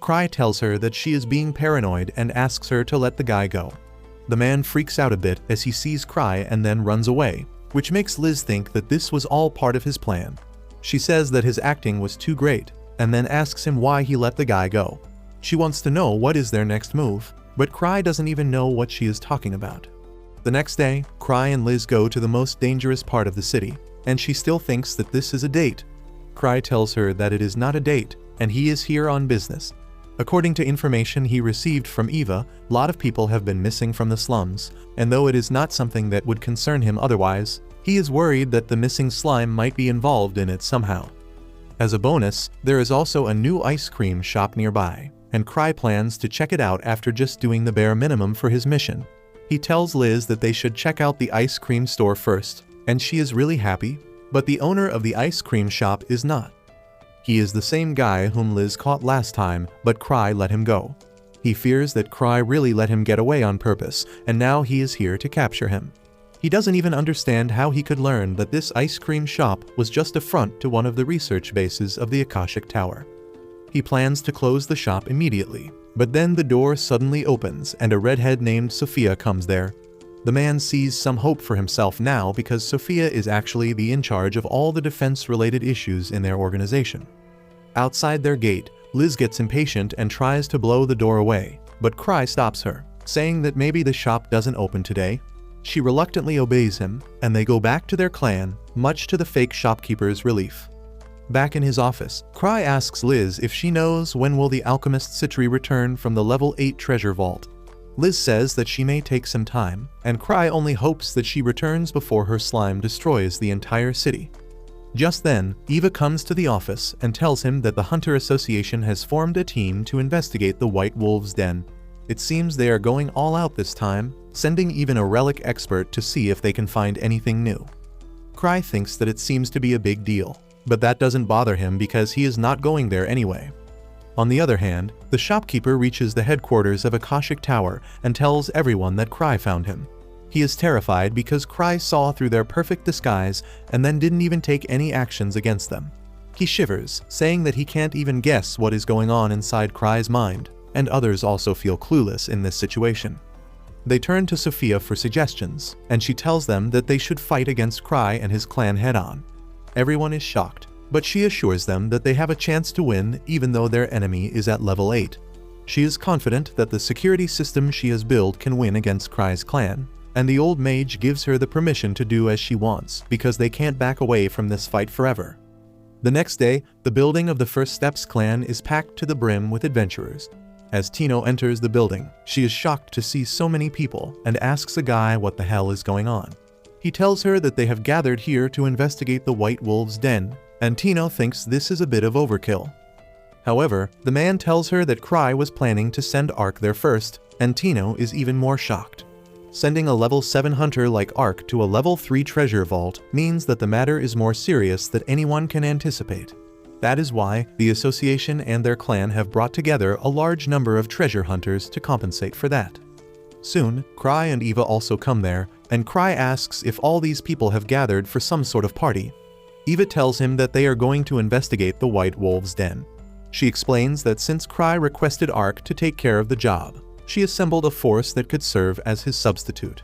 Krai tells her that she is being paranoid and asks her to let the guy go. The man freaks out a bit as he sees Krai and then runs away, which makes Liz think that this was all part of his plan. She says that his acting was too great, and then asks him why he let the guy go. She wants to know what is their next move, but Krai doesn't even know what she is talking about. The next day, Krai and Liz go to the most dangerous part of the city, and she still thinks that this is a date. Krai tells her that it is not a date, and he is here on business. According to information he received from Eva, a lot of people have been missing from the slums, and though it is not something that would concern him otherwise, he is worried that the missing slime might be involved in it somehow. As a bonus, there is also a new ice cream shop nearby, and Krai plans to check it out after just doing the bare minimum for his mission. He tells Liz that they should check out the ice cream store first, and she is really happy, but the owner of the ice cream shop is not. He is the same guy whom Liz caught last time, but Krai let him go. He fears that Krai really let him get away on purpose, and now he is here to capture him. He doesn't even understand how he could learn that this ice cream shop was just a front to one of the research bases of the Akashic Tower. He plans to close the shop immediately, but then the door suddenly opens and a redhead named Sophia comes there. The man sees some hope for himself now because Sophia is actually the in charge of all the defense-related issues in their organization. Outside their gate, Liz gets impatient and tries to blow the door away, but Krai stops her, saying that maybe the shop doesn't open today. She reluctantly obeys him, and they go back to their clan, much to the fake shopkeeper's relief. Back in his office, Krai asks Liz if she knows when will the alchemist Citri return from the level 8 treasure vault. Liz says that she may take some time, and Krai only hopes that she returns before her slime destroys the entire city. Just then, Eva comes to the office and tells him that the Hunter Association has formed a team to investigate the White Wolf's den. It seems they are going all out this time, sending even a relic expert to see if they can find anything new. Krai thinks that it seems to be a big deal, but that doesn't bother him because he is not going there anyway. On the other hand, the shopkeeper reaches the headquarters of Akashic Tower and tells everyone that Krai found him. He is terrified because Krai saw through their perfect disguise and then didn't even take any actions against them. He shivers, saying that he can't even guess what is going on inside Krai's mind, and others also feel clueless in this situation. They turn to Sophia for suggestions, and she tells them that they should fight against Krai and his clan head-on. Everyone is shocked, but she assures them that they have a chance to win even though their enemy is at level 8. She is confident that the security system she has built can win against Krai's clan, and the old mage gives her the permission to do as she wants because they can't back away from this fight forever. The next day, the building of the First Steps clan is packed to the brim with adventurers. As Tino enters the building, she is shocked to see so many people and asks a guy what the hell is going on. He tells her that they have gathered here to investigate the White Wolf's den, and Tino thinks this is a bit of overkill. However, the man tells her that Krai was planning to send Ark there first, and Tino is even more shocked. Sending a level 7 hunter like Ark to a level 3 treasure vault means that the matter is more serious than anyone can anticipate. That is why the association and their clan have brought together a large number of treasure hunters to compensate for that. Soon, Krai and Eva also come there, and Krai asks if all these people have gathered for some sort of party. Eva tells him that they are going to investigate the White Wolf's den. She explains that since Krai requested Ark to take care of the job, she assembled a force that could serve as his substitute.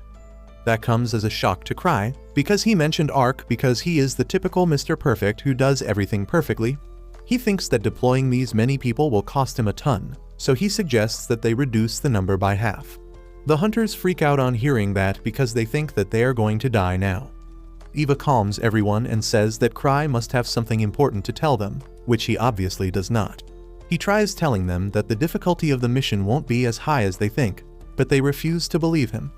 That comes as a shock to Krai, because he mentioned Ark because he is the typical Mr. Perfect who does everything perfectly. He thinks that deploying these many people will cost him a ton, so he suggests that they reduce the number by half. The hunters freak out on hearing that because they think that they are going to die now. Eva calms everyone and says that Krai must have something important to tell them, which he obviously does not. He tries telling them that the difficulty of the mission won't be as high as they think, but they refuse to believe him.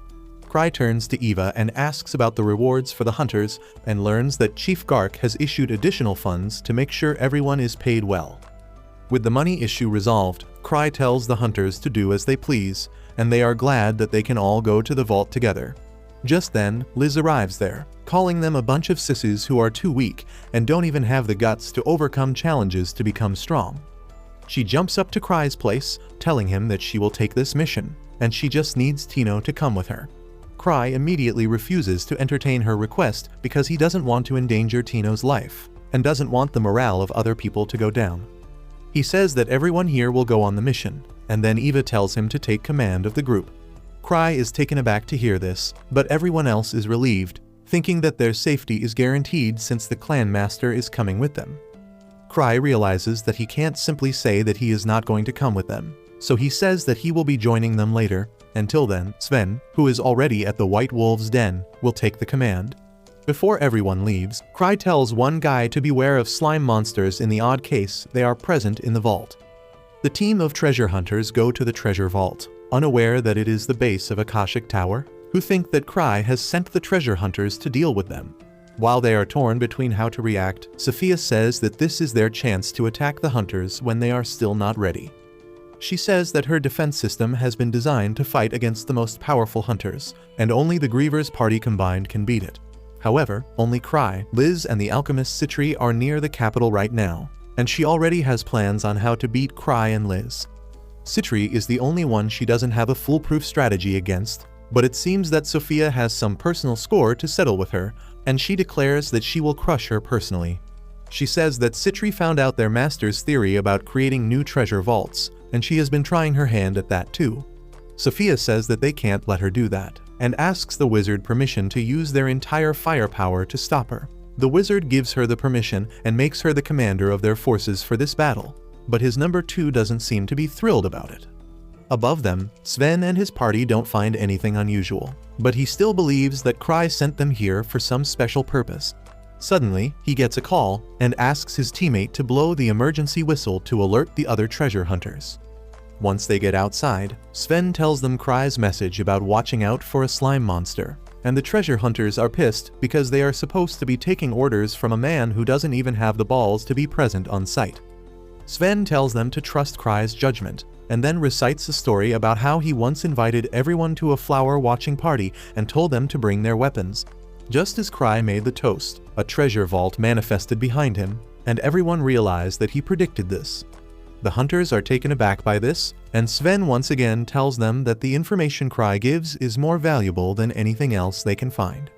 Krai turns to Eva and asks about the rewards for the hunters and learns that Chief Gark has issued additional funds to make sure everyone is paid well. With the money issue resolved, Krai tells the hunters to do as they please, and they are glad that they can all go to the vault together. Just then, Liz arrives there, calling them a bunch of sissies who are too weak and don't even have the guts to overcome challenges to become strong. She jumps up to Krai's place, telling him that she will take this mission, and she just needs Tino to come with her. Krai immediately refuses to entertain her request because he doesn't want to endanger Tino's life, and doesn't want the morale of other people to go down. He says that everyone here will go on the mission, and then Eva tells him to take command of the group. Krai is taken aback to hear this, but everyone else is relieved, thinking that their safety is guaranteed since the clan master is coming with them. Krai realizes that he can't simply say that he is not going to come with them, so he says that he will be joining them later. Until then, Sven, who is already at the White Wolf's den, will take the command. Before everyone leaves, Krai tells one guy to beware of slime monsters in the odd case they are present in the vault. The team of treasure hunters go to the treasure vault, unaware that it is the base of Akashic Tower, who think that Krai has sent the treasure hunters to deal with them. While they are torn between how to react, Sophia says that this is their chance to attack the hunters when they are still not ready. She says that her defense system has been designed to fight against the most powerful hunters, and only the Grievers party combined can beat it. However, only Krai, Liz, and the alchemist Citri are near the capital right now, and she already has plans on how to beat Krai and Liz. Citri is the only one she doesn't have a foolproof strategy against, but it seems that Sophia has some personal score to settle with her, and she declares that she will crush her personally. She says that Citri found out their master's theory about creating new treasure vaults, and she has been trying her hand at that too. Sophia says that they can't let her do that, and asks the wizard permission to use their entire firepower to stop her. The wizard gives her the permission and makes her the commander of their forces for this battle, but his number 2 doesn't seem to be thrilled about it. Above them, Sven and his party don't find anything unusual, but he still believes that Krai sent them here for some special purpose. Suddenly, he gets a call and asks his teammate to blow the emergency whistle to alert the other treasure hunters. Once they get outside, Sven tells them Krai's message about watching out for a slime monster, and the treasure hunters are pissed because they are supposed to be taking orders from a man who doesn't even have the balls to be present on site. Sven tells them to trust Krai's judgment, and then recites a story about how he once invited everyone to a flower-watching party and told them to bring their weapons. Just as Krai made the toast, a treasure vault manifested behind him, and everyone realized that he predicted this. The hunters are taken aback by this, and Sven once again tells them that the information Krai gives is more valuable than anything else they can find.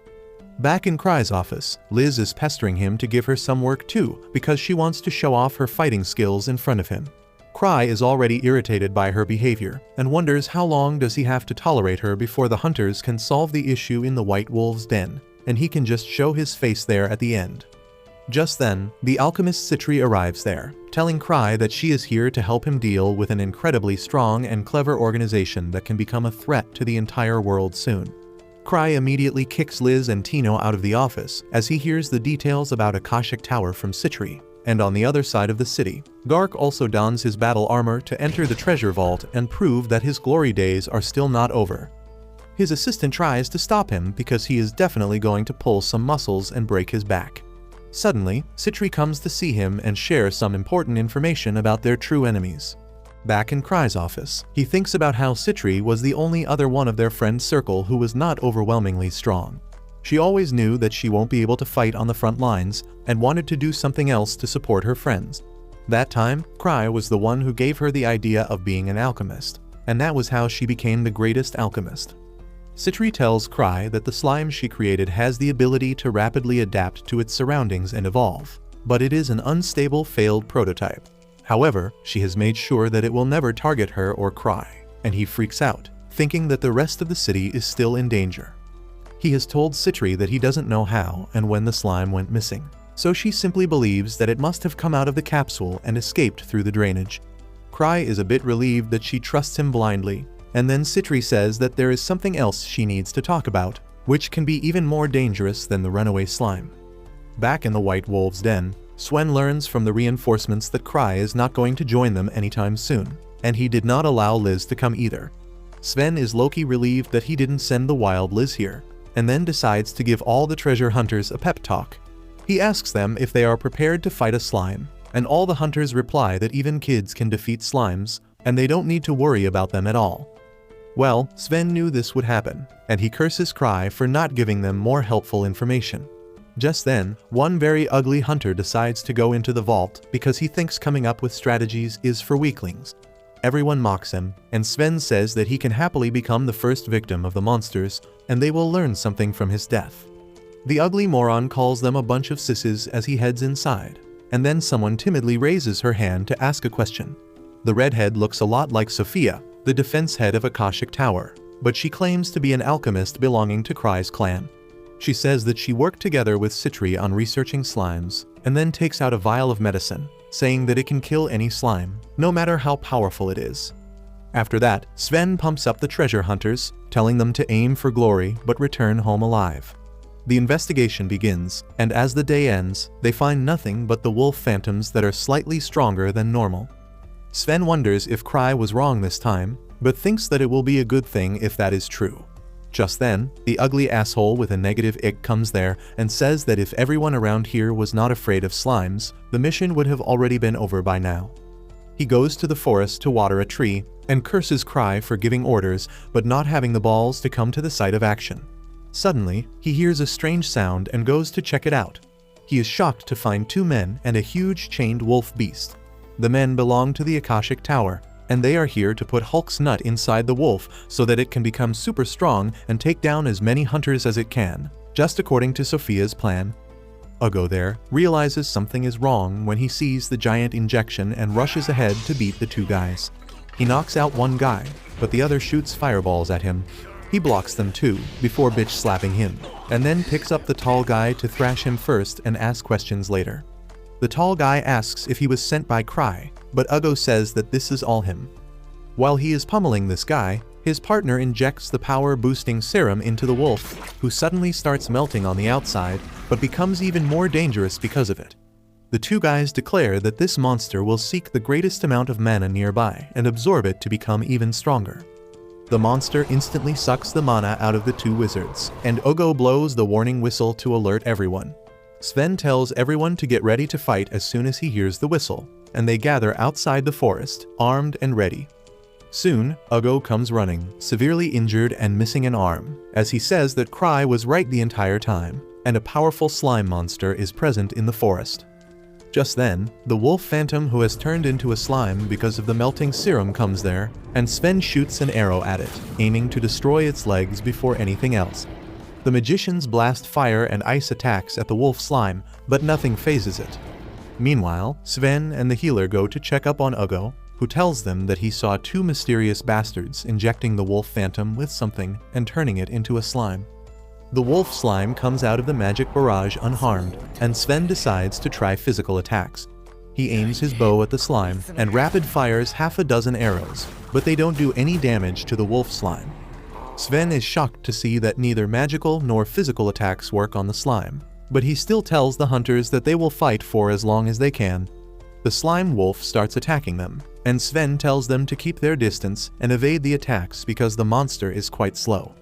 Back in Krai's office, Liz is pestering him to give her some work too, because she wants to show off her fighting skills in front of him. Krai is already irritated by her behavior, and wonders how long does he have to tolerate her before the hunters can solve the issue in the White Wolf's den, and he can just show his face there at the end. Just then, the alchemist Citri arrives there, telling Krai that she is here to help him deal with an incredibly strong and clever organization that can become a threat to the entire world soon. Krai immediately kicks Liz and Tino out of the office as he hears the details about Akashic Tower from Citri. And on the other side of the city, Gark also dons his battle armor to enter the treasure vault and prove that his glory days are still not over. His assistant tries to stop him because he is definitely going to pull some muscles and break his back. Suddenly, Citri comes to see him and share some important information about their true enemies. Back in Krai's office, he thinks about how Citri was the only other one of their friend's circle who was not overwhelmingly strong. She always knew that she won't be able to fight on the front lines and wanted to do something else to support her friends. That time, Krai was the one who gave her the idea of being an alchemist, and that was how she became the greatest alchemist. Citri tells Krai that the slime she created has the ability to rapidly adapt to its surroundings and evolve, but it is an unstable, failed prototype. However, she has made sure that it will never target her or Krai, and he freaks out, thinking that the rest of the city is still in danger. He has told Citri that he doesn't know how and when the slime went missing, so she simply believes that it must have come out of the capsule and escaped through the drainage. Krai is a bit relieved that she trusts him blindly, and then Citri says that there is something else she needs to talk about, which can be even more dangerous than the runaway slime. Back in the White Wolf's den, Sven learns from the reinforcements that Krai is not going to join them anytime soon, and he did not allow Liz to come either. Sven is low-key relieved that he didn't send the wild Liz here, and then decides to give all the treasure hunters a pep talk. He asks them if they are prepared to fight a slime, and all the hunters reply that even kids can defeat slimes, and they don't need to worry about them at all. Well, Sven knew this would happen, and he curses Krai for not giving them more helpful information. Just then, one very ugly hunter decides to go into the vault because he thinks coming up with strategies is for weaklings. Everyone mocks him, and Sven says that he can happily become the first victim of the monsters, and they will learn something from his death. The ugly moron calls them a bunch of sisses as he heads inside, and then someone timidly raises her hand to ask a question. The redhead looks a lot like Sophia, the defense head of Akashic Tower, but she claims to be an alchemist belonging to Krai's clan. She says that she worked together with Citri on researching slimes, and then takes out a vial of medicine, saying that it can kill any slime, no matter how powerful it is. After that, Sven pumps up the treasure hunters, telling them to aim for glory but return home alive. The investigation begins, and as the day ends, they find nothing but the wolf phantoms that are slightly stronger than normal. Sven wonders if Krai was wrong this time, but thinks that it will be a good thing if that is true. Just then, the ugly asshole with a negative ick comes there and says that if everyone around here was not afraid of slimes, the mission would have already been over by now. He goes to the forest to water a tree and curses Krai for giving orders but not having the balls to come to the site of action. Suddenly, he hears a strange sound and goes to check it out. He is shocked to find two men and a huge chained wolf beast. The men belong to the Akashic Tower, and they are here to put Hulk's nut inside the wolf so that it can become super strong and take down as many hunters as it can, just according to Sophia's plan. Ugo there realizes something is wrong when he sees the giant injection and rushes ahead to beat the two guys. He knocks out one guy, but the other shoots fireballs at him. He blocks them too, before bitch slapping him, and then picks up the tall guy to thrash him first and ask questions later. The tall guy asks if he was sent by Krai, but Ugo says that this is all him. While he is pummeling this guy, his partner injects the power-boosting serum into the wolf, who suddenly starts melting on the outside, but becomes even more dangerous because of it. The two guys declare that this monster will seek the greatest amount of mana nearby and absorb it to become even stronger. The monster instantly sucks the mana out of the two wizards, and Ugo blows the warning whistle to alert everyone. Sven tells everyone to get ready to fight as soon as he hears the whistle, and they gather outside the forest, armed and ready. Soon, Ugo comes running, severely injured and missing an arm, as he says that Krai was right the entire time, and a powerful slime monster is present in the forest. Just then, the wolf phantom who has turned into a slime because of the melting serum comes there, and Sven shoots an arrow at it, aiming to destroy its legs before anything else. The magicians blast fire and ice attacks at the wolf slime, but nothing phases it. Meanwhile, Sven and the healer go to check up on Ugo, who tells them that he saw two mysterious bastards injecting the wolf phantom with something and turning it into a slime. The wolf slime comes out of the magic barrage unharmed, and Sven decides to try physical attacks. He aims his bow at the slime and rapid fires half a dozen arrows, but they don't do any damage to the wolf slime. Sven is shocked to see that neither magical nor physical attacks work on the slime, but he still tells the hunters that they will fight for as long as they can. The slime wolf starts attacking them, and Sven tells them to keep their distance and evade the attacks because the monster is quite slow.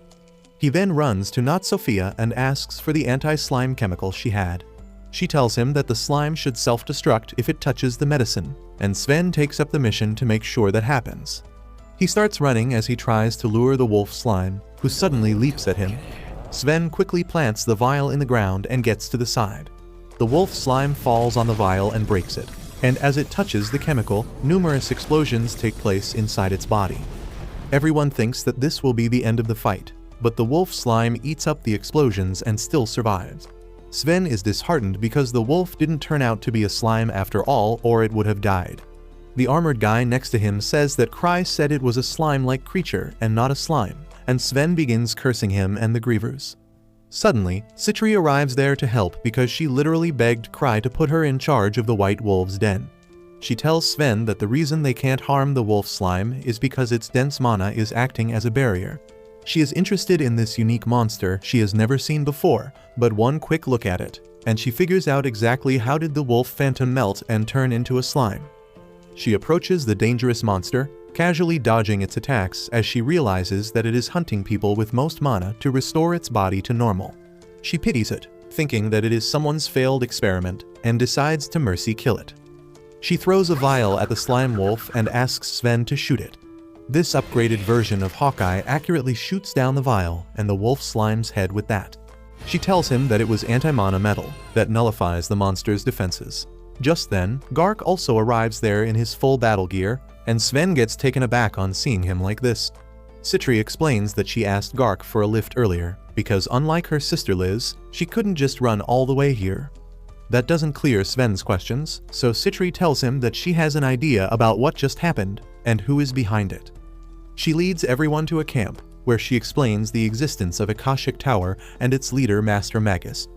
He then runs to Not Sophia and asks for the anti-slime chemical she had. She tells him that the slime should self-destruct if it touches the medicine, and Sven takes up the mission to make sure that happens. He starts running as he tries to lure the wolf slime, who suddenly leaps at him. Sven quickly plants the vial in the ground and gets to the side. The wolf slime falls on the vial and breaks it, and as it touches the chemical, numerous explosions take place inside its body. Everyone thinks that this will be the end of the fight, but the wolf slime eats up the explosions and still survives. Sven is disheartened because the wolf didn't turn out to be a slime after all, or it would have died. The armored guy next to him says that Krai said it was a slime-like creature and not a slime, and Sven begins cursing him and the Grievers. Suddenly, Citri arrives there to help because she literally begged Krai to put her in charge of the White Wolf's den. She tells Sven that the reason they can't harm the wolf slime is because its dense mana is acting as a barrier. She is interested in this unique monster she has never seen before, but one quick look at it, and she figures out exactly how did the wolf phantom melt and turn into a slime. She approaches the dangerous monster, casually dodging its attacks as she realizes that it is hunting people with most mana to restore its body to normal. She pities it, thinking that it is someone's failed experiment, and decides to mercy kill it. She throws a vial at the slime wolf and asks Sven to shoot it. This upgraded version of Hawkeye accurately shoots down the vial and the wolf slime's head with that. She tells him that it was anti-mana metal that nullifies the monster's defenses. Just then, Gark also arrives there in his full battle gear, and Sven gets taken aback on seeing him like this. Citri explains that she asked Gark for a lift earlier, because unlike her sister Liz, she couldn't just run all the way here. That doesn't clear Sven's questions, so Citri tells him that she has an idea about what just happened, and who is behind it. She leads everyone to a camp, where she explains the existence of Akashic Tower and its leader Master Magus.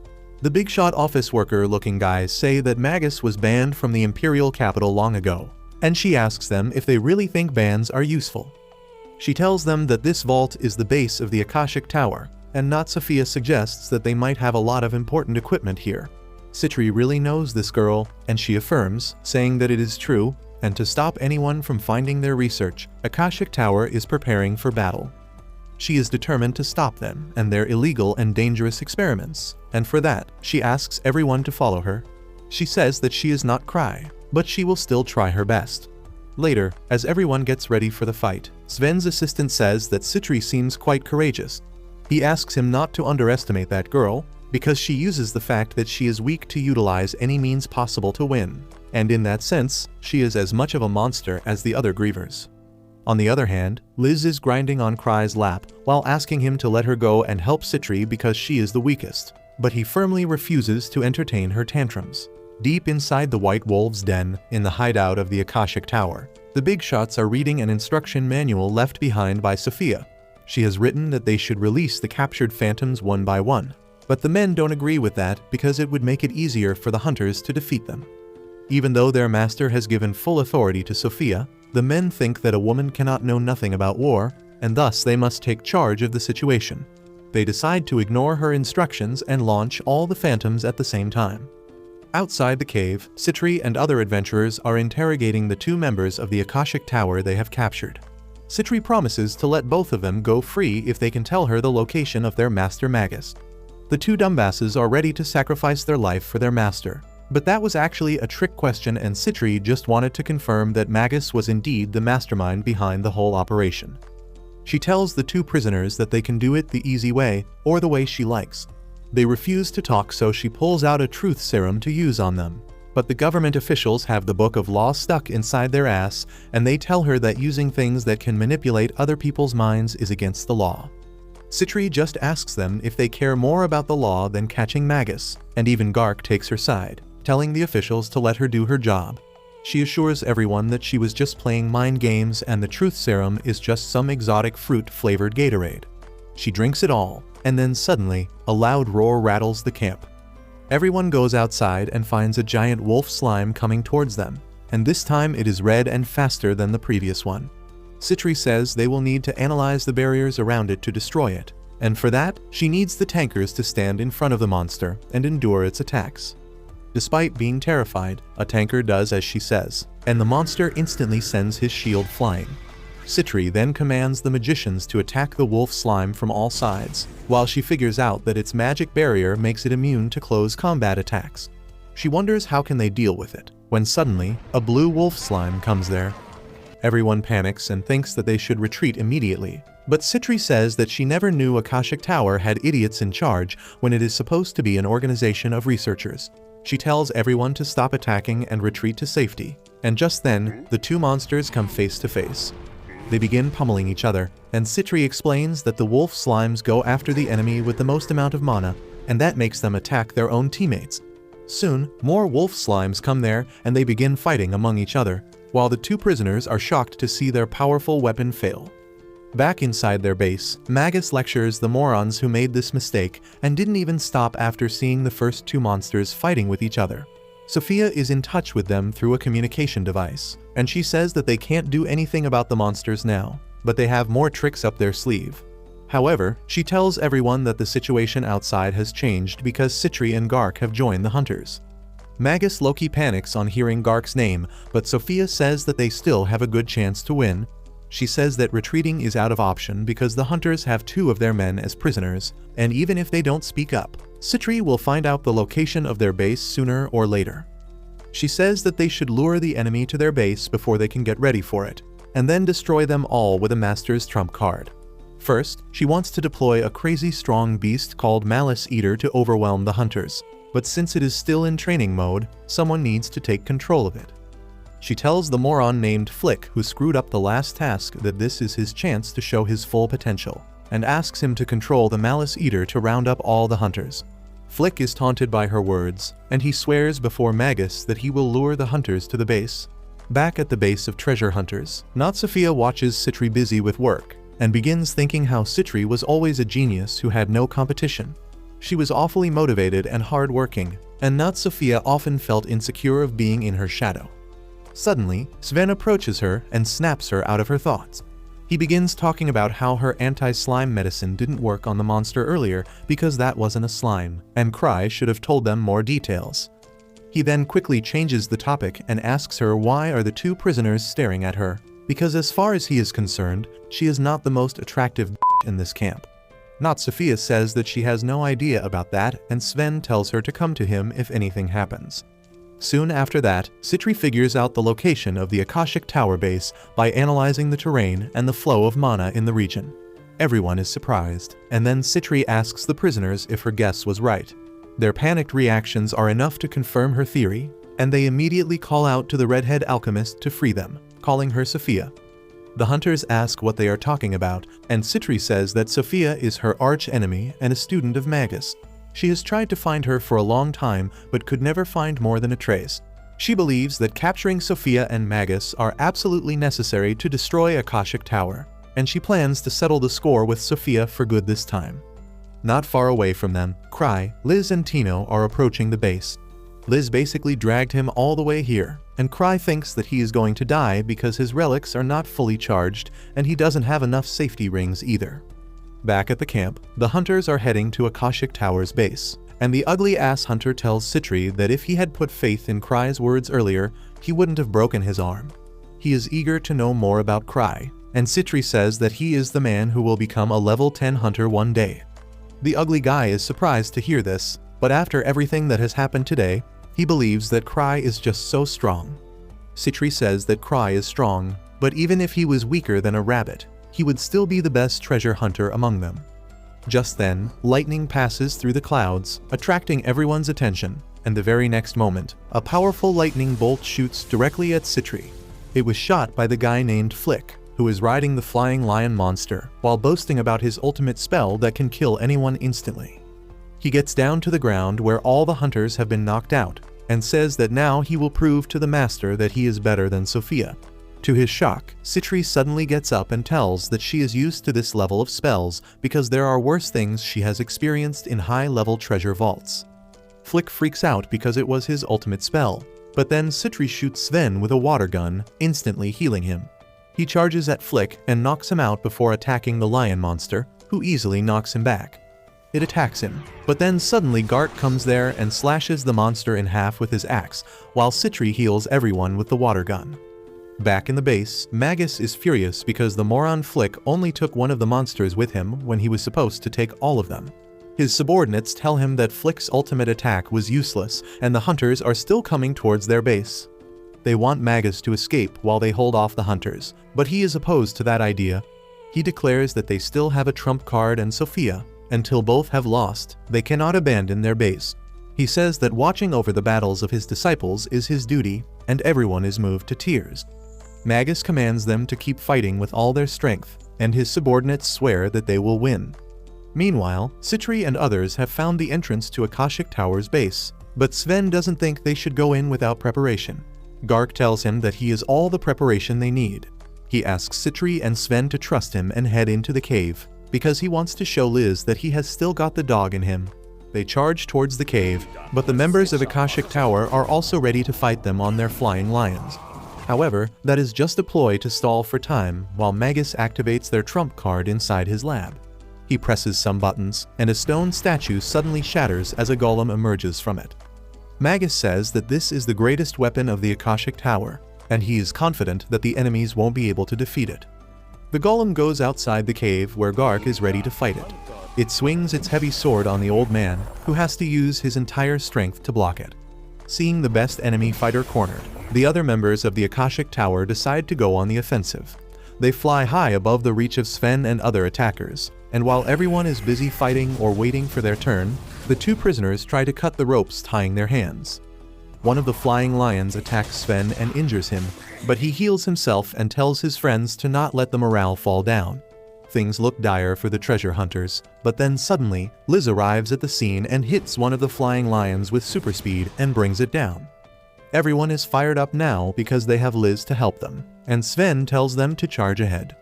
The big-shot office worker-looking guys say that Magus was banned from the Imperial capital long ago, and she asks them if they really think bans are useful. She tells them that this vault is the base of the Akashic Tower, and Not Sophia suggests that they might have a lot of important equipment here. Citri really knows this girl, and she affirms, saying that it is true, and to stop anyone from finding their research, Akashic Tower is preparing for battle. she is determined to stop them and their illegal and dangerous experiments, and for that, she asks everyone to follow her. She says that she is not Krai, but she will still try her best. Later, as everyone gets ready for the fight, Sven's assistant says that Citri seems quite courageous. He asks him not to underestimate that girl, because she uses the fact that she is weak to utilize any means possible to win, and in that sense, she is as much of a monster as the other Grievers. On the other hand, Liz is grinding on Krai's lap while asking him to let her go and help Citri because she is the weakest, but he firmly refuses to entertain her tantrums. Deep inside the White Wolf's den, in the hideout of the Akashic Tower, the big shots are reading an instruction manual left behind by Sophia. She has written that they should release the captured phantoms one by one, but the men don't agree with that because it would make it easier for the hunters to defeat them. Even though their master has given full authority to Sophia, the men think that a woman cannot know nothing about war, and thus they must take charge of the situation. They decide to ignore her instructions and launch all the phantoms at the same time. Outside the cave, Citri and other adventurers are interrogating the two members of the Akashic Tower they have captured. Citri promises to let both of them go free if they can tell her the location of their master Magus. The two dumbasses are ready to sacrifice their life for their master, but that was actually a trick question and Citri just wanted to confirm that Magus was indeed the mastermind behind the whole operation. She tells the two prisoners that they can do it the easy way, or the way she likes. They refuse to talk, so she pulls out a truth serum to use on them. But the government officials have the book of law stuck inside their ass, and they tell her that using things that can manipulate other people's minds is against the law. Citri just asks them if they care more about the law than catching Magus, and even Gark takes her side, telling the officials to let her do her job. She assures everyone that she was just playing mind games and the truth serum is just some exotic fruit-flavored Gatorade. She drinks it all, and then suddenly, a loud roar rattles the camp. Everyone goes outside and finds a giant wolf slime coming towards them, and this time it is red and faster than the previous one. Citri says they will need to analyze the barriers around it to destroy it, and for that, she needs the tankers to stand in front of the monster and endure its attacks. Despite being terrified, a tanker does as she says, and the monster instantly sends his shield flying. Citri then commands the magicians to attack the wolf slime from all sides, while she figures out that its magic barrier makes it immune to close combat attacks. She wonders how can they deal with it, when suddenly, a blue wolf slime comes there. Everyone panics and thinks that they should retreat immediately, but Citri says that she never knew Akashic Tower had idiots in charge when it is supposed to be an organization of researchers. She tells everyone to stop attacking and retreat to safety, and just then, the two monsters come face to face. They begin pummeling each other, and Citri explains that the wolf slimes go after the enemy with the most amount of mana, and that makes them attack their own teammates. Soon, more wolf slimes come there and they begin fighting among each other, while the two prisoners are shocked to see their powerful weapon fail. Back inside their base, Magus lectures the morons who made this mistake and didn't even stop after seeing the first two monsters fighting with each other. Sophia is in touch with them through a communication device, and she says that they can't do anything about the monsters now, but they have more tricks up their sleeve. However, she tells everyone that the situation outside has changed because Citri and Gark have joined the hunters. Magus Loki panics on hearing Gark's name, but Sophia says that they still have a good chance to win. She says that retreating is out of option because the hunters have two of their men as prisoners, and even if they don't speak up, Citri will find out the location of their base sooner or later. She says that they should lure the enemy to their base before they can get ready for it, and then destroy them all with a master's trump card. First, she wants to deploy a crazy strong beast called Malice Eater to overwhelm the hunters, but since it is still in training mode, someone needs to take control of it. She tells the moron named Flick, who screwed up the last task, that this is his chance to show his full potential, and asks him to control the Malice Eater to round up all the hunters. Flick is taunted by her words, and he swears before Magus that he will lure the hunters to the base. Back at the base of treasure hunters, Not Sophia watches Citri busy with work, and begins thinking how Citri was always a genius who had no competition. She was awfully motivated and hard-working, and Not Sophia often felt insecure of being in her shadow. Suddenly, Sven approaches her and snaps her out of her thoughts. He begins talking about how her anti-slime medicine didn't work on the monster earlier because that wasn't a slime, and Krai should have told them more details. He then quickly changes the topic and asks her why are the two prisoners staring at her. because as far as he is concerned, she is not the most attractive in this camp. Not Sophia says that she has no idea about that, and Sven tells her to come to him if anything happens. Soon after that, Citri figures out the location of the Akashic Tower base by analyzing the terrain and the flow of mana in the region. Everyone is surprised, and then Citri asks the prisoners if her guess was right. Their panicked reactions are enough to confirm her theory, and they immediately call out to the redhead alchemist to free them, calling her Sophia. The hunters ask what they are talking about, and Citri says that Sophia is her arch-enemy and a student of Magus. She has tried to find her for a long time, but could never find more than a trace. She believes that capturing Sophia and Magus are absolutely necessary to destroy Akashic Tower, and she plans to settle the score with Sophia for good this time. Not far away from them, Krai, Liz and Tino are approaching the base. Liz basically dragged him all the way here, and Krai thinks that he is going to die because his relics are not fully charged and he doesn't have enough safety rings either. Back at the camp, the hunters are heading to Akashic Tower's base, and the ugly-ass hunter tells Citri that if he had put faith in Krai's words earlier, he wouldn't have broken his arm. He is eager to know more about Krai, and Citri says that he is the man who will become a level 10 hunter one day. The ugly guy is surprised to hear this, but after everything that has happened today, he believes that Krai is just so strong. Citri says that Krai is strong, but even if he was weaker than a rabbit, he would still be the best treasure hunter among them. Just then, lightning passes through the clouds, attracting everyone's attention, and the very next moment, a powerful lightning bolt shoots directly at Citri. It was shot by the guy named Flick, who is riding the flying lion monster, while boasting about his ultimate spell that can kill anyone instantly. He gets down to the ground where all the hunters have been knocked out, and says that now he will prove to the master that he is better than Sophia. To his shock, Citri suddenly gets up and tells that she is used to this level of spells because there are worse things she has experienced in high-level treasure vaults. Flick freaks out because it was his ultimate spell, but then Citri shoots Sven with a water gun, instantly healing him. He charges at Flick and knocks him out before attacking the lion monster, who easily knocks him back. It attacks him, but then suddenly Gark comes there and slashes the monster in half with his axe, while Citri heals everyone with the water gun. Back in the base, Magus is furious because the moron Flick only took one of the monsters with him when he was supposed to take all of them. His subordinates tell him that Flick's ultimate attack was useless and the hunters are still coming towards their base. They want Magus to escape while they hold off the hunters, but he is opposed to that idea. He declares that they still have a trump card and Sophia. Until both have lost, they cannot abandon their base. He says that watching over the battles of his disciples is his duty, and everyone is moved to tears. Magus commands them to keep fighting with all their strength, and his subordinates swear that they will win. Meanwhile, Citri and others have found the entrance to Akashic Tower's base, but Sven doesn't think they should go in without preparation. Gark tells him that he is all the preparation they need. He asks Citri and Sven to trust him and head into the cave, because he wants to show Liz that he has still got the dog in him. They charge towards the cave, but the members of Akashic Tower are also ready to fight them on their flying lions. However, that is just a ploy to stall for time while Magus activates their trump card inside his lab. He presses some buttons, and a stone statue suddenly shatters as a golem emerges from it. Magus says that this is the greatest weapon of the Akashic Tower, and he is confident that the enemies won't be able to defeat it. The golem goes outside the cave where Gark is ready to fight it. It swings its heavy sword on the old man, who has to use his entire strength to block it. Seeing the best enemy fighter cornered, the other members of the Akashic Tower decide to go on the offensive. They fly high above the reach of Sven and other attackers, and while everyone is busy fighting or waiting for their turn, the two prisoners try to cut the ropes tying their hands. One of the flying lions attacks Sven and injures him, but he heals himself and tells his friends to not let the morale fall down. Things look dire for the treasure hunters, but then suddenly, Liz arrives at the scene and hits one of the flying lions with super speed and brings it down. Everyone is fired up now because they have Liz to help them, and Sven tells them to charge ahead.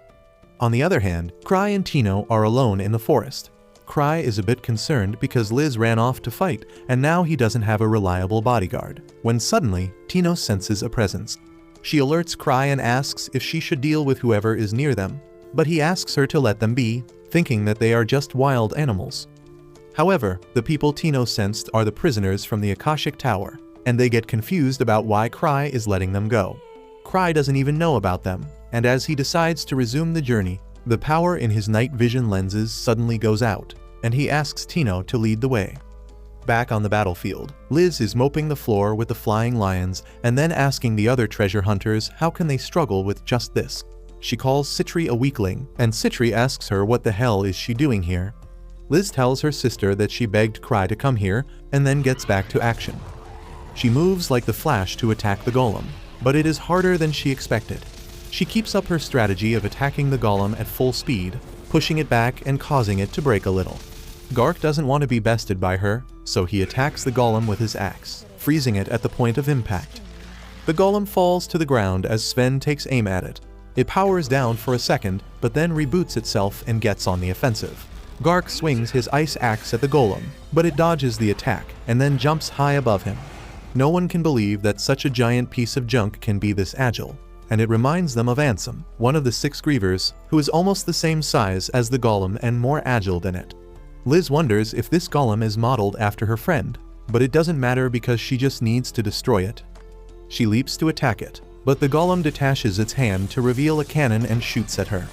On the other hand, Krai and Tino are alone in the forest. Krai is a bit concerned because Liz ran off to fight, and now he doesn't have a reliable bodyguard, when suddenly, Tino senses a presence. She alerts Krai and asks if she should deal with whoever is near them, but he asks her to let them be, thinking that they are just wild animals. However, the people Tino sensed are the prisoners from the Akashic Tower, and they get confused about why Krai is letting them go. Krai doesn't even know about them, and as he decides to resume the journey, the power in his night vision lenses suddenly goes out, and he asks Tino to lead the way. Back on the battlefield, Liz is moping the floor with the flying lions and then asking the other treasure hunters how can they struggle with just this. She calls Citri a weakling, and Citri asks her what the hell is she doing here. Liz tells her sister that she begged Krai to come here and then gets back to action. She moves like the Flash to attack the golem, but it is harder than she expected. She keeps up her strategy of attacking the golem at full speed, pushing it back and causing it to break a little. Gark doesn't want to be bested by her, so he attacks the golem with his axe, freezing it at the point of impact. The golem falls to the ground as Sven takes aim at it. It powers down for a second, but then reboots itself and gets on the offensive. Gark swings his ice axe at the golem, but it dodges the attack and then jumps high above him. No one can believe that such a giant piece of junk can be this agile, and it reminds them of Ansem, one of the 6 Grievers, who is almost the same size as the golem and more agile than it. Liz wonders if this golem is modeled after her friend, but it doesn't matter because she just needs to destroy it. She leaps to attack it, but the golem detaches its hand to reveal a cannon and shoots at her.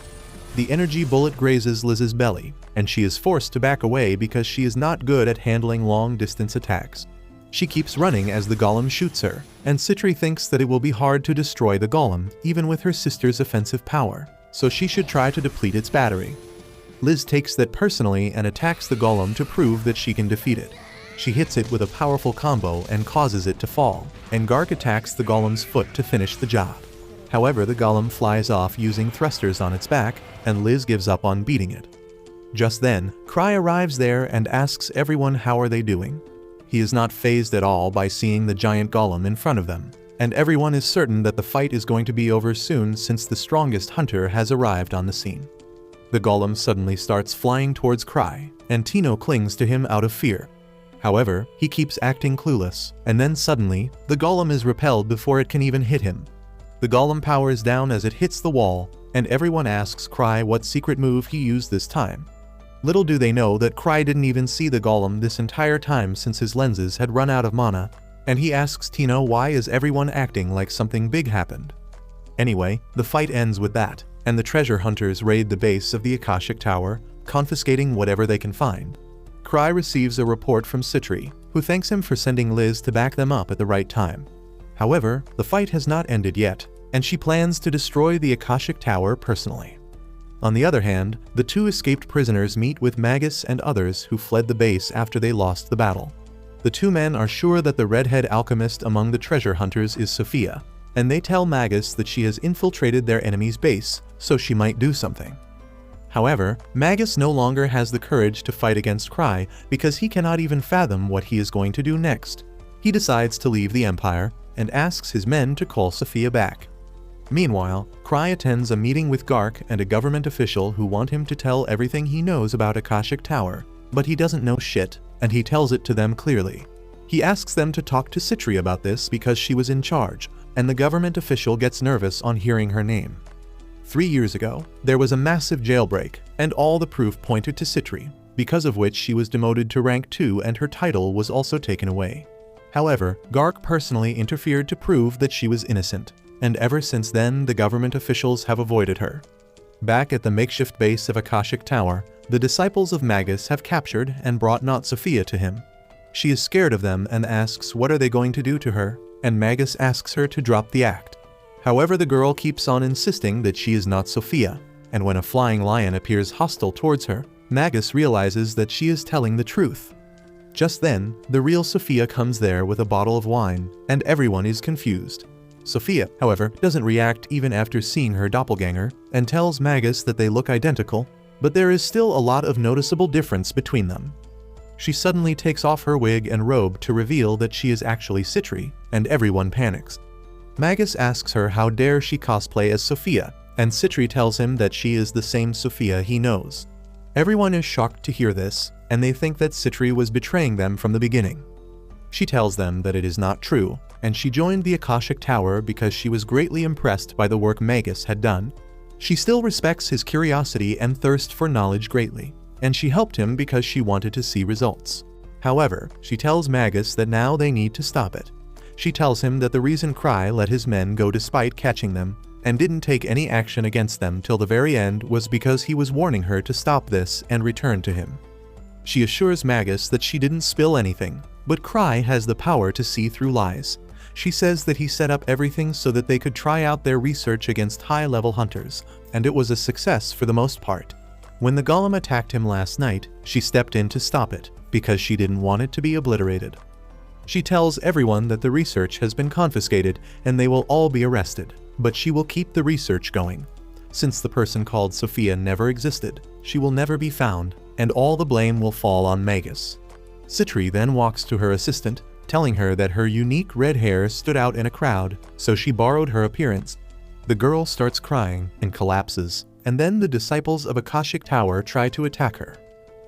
The energy bullet grazes Liz's belly, and she is forced to back away because she is not good at handling long-distance attacks. She keeps running as the golem shoots her, and Citri thinks that it will be hard to destroy the golem even with her sister's offensive power, so she should try to deplete its battery. Liz takes that personally and attacks the golem to prove that she can defeat it. She hits it with a powerful combo and causes it to fall, and Gark attacks the golem's foot to finish the job. However, the golem flies off using thrusters on its back, and Liz gives up on beating it. Just then, Krai arrives there and asks everyone how are they doing. He is not fazed at all by seeing the giant golem in front of them, and everyone is certain that the fight is going to be over soon since the strongest hunter has arrived on the scene. The golem suddenly starts flying towards Krai, and Tino clings to him out of fear. However, he keeps acting clueless, and then suddenly, the golem is repelled before it can even hit him. The golem powers down as it hits the wall, and everyone asks Krai what secret move he used this time. Little do they know that Krai didn't even see the golem this entire time since his lenses had run out of mana, and he asks Tino why is everyone acting like something big happened. Anyway, the fight ends with that, and the treasure hunters raid the base of the Akashic Tower, confiscating whatever they can find. Krai receives a report from Citri, who thanks him for sending Liz to back them up at the right time. However, the fight has not ended yet, and she plans to destroy the Akashic Tower personally. On the other hand, the 2 escaped prisoners meet with Magus and others who fled the base after they lost the battle. The 2 men are sure that the redhead alchemist among the treasure hunters is Sophia, and they tell Magus that she has infiltrated their enemy's base, so she might do something. However, Magus no longer has the courage to fight against Krai because he cannot even fathom what he is going to do next. He decides to leave the Empire and asks his men to call Sophia back. Meanwhile, Krai attends a meeting with Gark and a government official who want him to tell everything he knows about Akashic Tower, but he doesn't know shit, and he tells it to them clearly. He asks them to talk to Citri about this because she was in charge, and the government official gets nervous on hearing her name. 3 years ago, there was a massive jailbreak, and all the proof pointed to Citri, because of which she was demoted to rank 2 and her title was also taken away. However, Gark personally interfered to prove that she was innocent, and ever since then the government officials have avoided her. Back at the makeshift base of Akashic Tower, the disciples of Magus have captured and brought Not Sophia to him. She is scared of them and asks what are they going to do to her, and Magus asks her to drop the act. However, the girl keeps on insisting that she is not Sophia, and when a flying lion appears hostile towards her, Magus realizes that she is telling the truth. Just then, the real Sophia comes there with a bottle of wine, and everyone is confused. Sophia, however, doesn't react even after seeing her doppelganger, and tells Magus that they look identical, but there is still a lot of noticeable difference between them. She suddenly takes off her wig and robe to reveal that she is actually Citri, and everyone panics. Magus asks her how dare she cosplay as Sophia, and Citri tells him that she is the same Sophia he knows. Everyone is shocked to hear this, and they think that Citri was betraying them from the beginning. She tells them that it is not true, and she joined the Akashic Tower because she was greatly impressed by the work Magus had done. She still respects his curiosity and thirst for knowledge greatly, and she helped him because she wanted to see results. However, she tells Magus that now they need to stop it. She tells him that the reason Krai let his men go despite catching them and didn't take any action against them till the very end was because he was warning her to stop this and return to him. She assures Magus that she didn't spill anything, but Krai has the power to see through lies. She says that he set up everything so that they could try out their research against high-level hunters, and it was a success for the most part. When the golem attacked him last night, she stepped in to stop it, because she didn't want it to be obliterated. She tells everyone that the research has been confiscated and they will all be arrested, but she will keep the research going. Since the person called Sophia never existed, she will never be found, and all the blame will fall on Magus. Citri then walks to her assistant, telling her that her unique red hair stood out in a crowd, so she borrowed her appearance. The girl starts crying and collapses, and then the disciples of Akashic Tower try to attack her.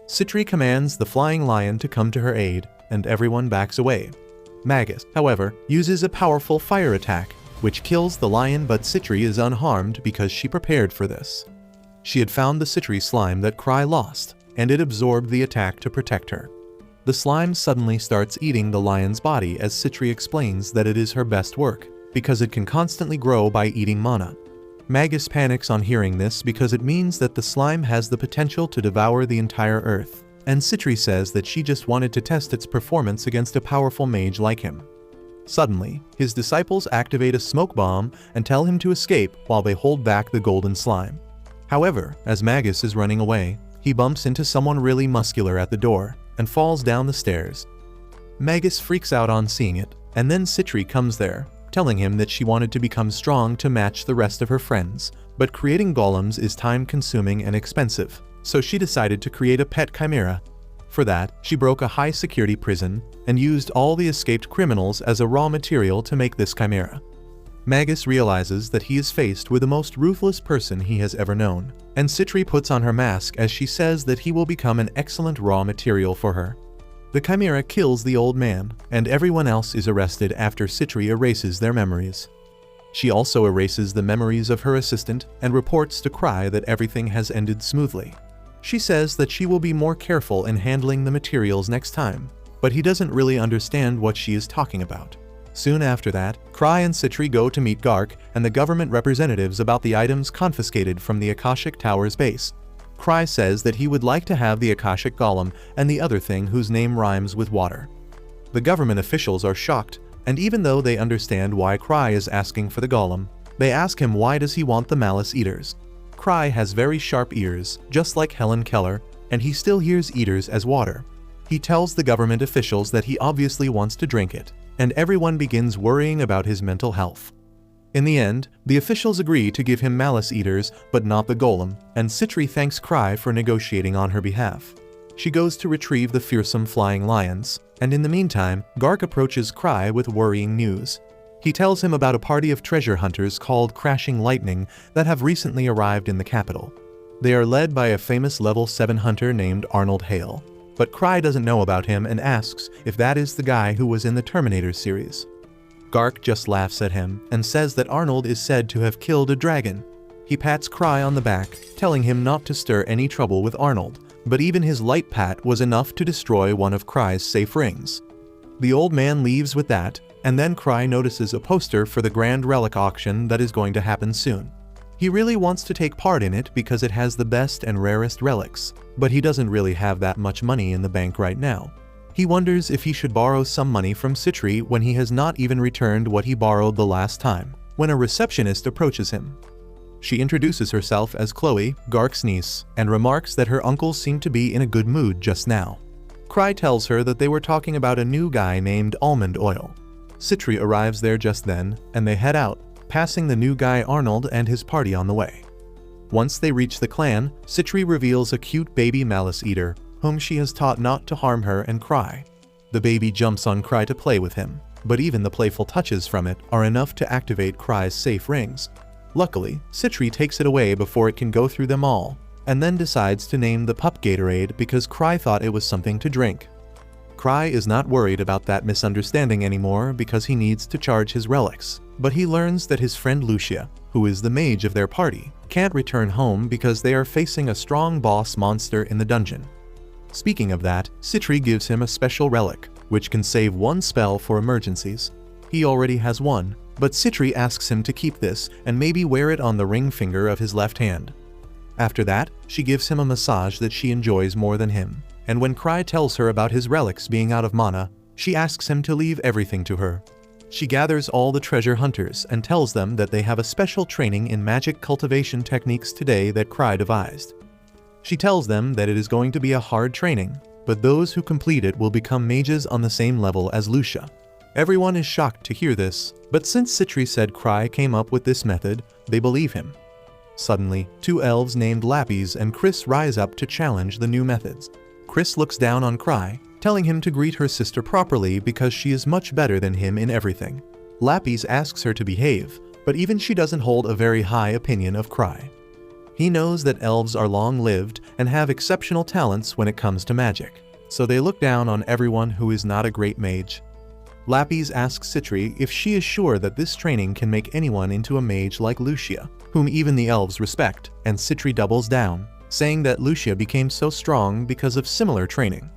Citri commands the flying lion to come to her aid, and everyone backs away. Magus, however, uses a powerful fire attack, which kills the lion, but Citri is unharmed because she prepared for this. She had found the Citri slime that Krai lost, and it absorbed the attack to protect her. The slime suddenly starts eating the lion's body as Citri explains that it is her best work, because it can constantly grow by eating mana. Magus panics on hearing this because it means that the slime has the potential to devour the entire earth, and Citri says that she just wanted to test its performance against a powerful mage like him. Suddenly, his disciples activate a smoke bomb and tell him to escape while they hold back the golden slime. However, as Magus is running away, he bumps into someone really muscular at the door and falls down the stairs. Magus freaks out on seeing it, and then Citri comes there, telling him that she wanted to become strong to match the rest of her friends, but creating golems is time-consuming and expensive, so she decided to create a pet chimera. For that, she broke a high-security prison and used all the escaped criminals as a raw material to make this chimera. Magus realizes that he is faced with the most ruthless person he has ever known, and Citri puts on her mask as she says that he will become an excellent raw material for her. The chimera kills the old man, and everyone else is arrested after Citri erases their memories. She also erases the memories of her assistant and reports to Krai that everything has ended smoothly. She says that she will be more careful in handling the materials next time, but he doesn't really understand what she is talking about. Soon after that, Krai and Citri go to meet Gark and the government representatives about the items confiscated from the Akashic Tower's base. Krai says that he would like to have the Akashic Golem and the other thing whose name rhymes with water. The government officials are shocked, and even though they understand why Krai is asking for the Golem, they ask him why does he want the Malice Eaters. Krai has very sharp ears, just like Helen Keller, and he still hears eaters as water. He tells the government officials that he obviously wants to drink it, and everyone begins worrying about his mental health. In the end, the officials agree to give him Malice Eaters, but not the Golem, and Citri thanks Krai for negotiating on her behalf. She goes to retrieve the fearsome flying lions, and in the meantime, Gark approaches Krai with worrying news. He tells him about a party of treasure hunters called Crashing Lightning that have recently arrived in the capital. They are led by a famous level 7 hunter named Arnold Hale, but Krai doesn't know about him and asks if that is the guy who was in the Terminator series. Gark just laughs at him and says that Arnold is said to have killed a dragon. He pats Krai on the back, telling him not to stir any trouble with Arnold, but even his light pat was enough to destroy one of Krai's safe rings. The old man leaves with that, and then Krai notices a poster for the Grand Relic auction that is going to happen soon. He really wants to take part in it because it has the best and rarest relics, but he doesn't really have that much money in the bank right now. He wonders if he should borrow some money from Citri when he has not even returned what he borrowed the last time, when a receptionist approaches him. She introduces herself as Chloe, Gark's niece, and remarks that her uncle seemed to be in a good mood just now. Krai tells her that they were talking about a new guy named Almond Oil. Citri arrives there just then, and they head out, passing the new guy Arnold and his party on the way. Once they reach the clan, Citri reveals a cute baby Malice Eater, whom she has taught not to harm her and Krai. The baby jumps on Krai to play with him, but even the playful touches from it are enough to activate Krai's safe rings. Luckily, Citri takes it away before it can go through them all, and then decides to name the pup Gatorade because Krai thought it was something to drink. Krai is not worried about that misunderstanding anymore because he needs to charge his relics, but he learns that his friend Lucia, who is the mage of their party, can't return home because they are facing a strong boss monster in the dungeon. Speaking of that, Citri gives him a special relic, which can save one spell for emergencies. He already has one, but Citri asks him to keep this and maybe wear it on the ring finger of his left hand. After that, she gives him a massage that she enjoys more than him, and when Krai tells her about his relics being out of mana, she asks him to leave everything to her. She gathers all the treasure hunters and tells them that they have a special training in magic cultivation techniques today that Krai devised. She tells them that it is going to be a hard training, but those who complete it will become mages on the same level as Lucia. Everyone is shocked to hear this, but since Citri said Krai came up with this method, they believe him. Suddenly, two elves named Lapis and Chris rise up to challenge the new methods. Chris looks down on Krai, telling him to greet her sister properly because she is much better than him in everything. Lapis asks her to behave, but even she doesn't hold a very high opinion of Krai. He knows that elves are long-lived and have exceptional talents when it comes to magic, so they look down on everyone who is not a great mage. Lapis asks Citri if she is sure that this training can make anyone into a mage like Lucia, whom even the elves respect, and Citri doubles down, saying that Lucia became so strong because of similar training.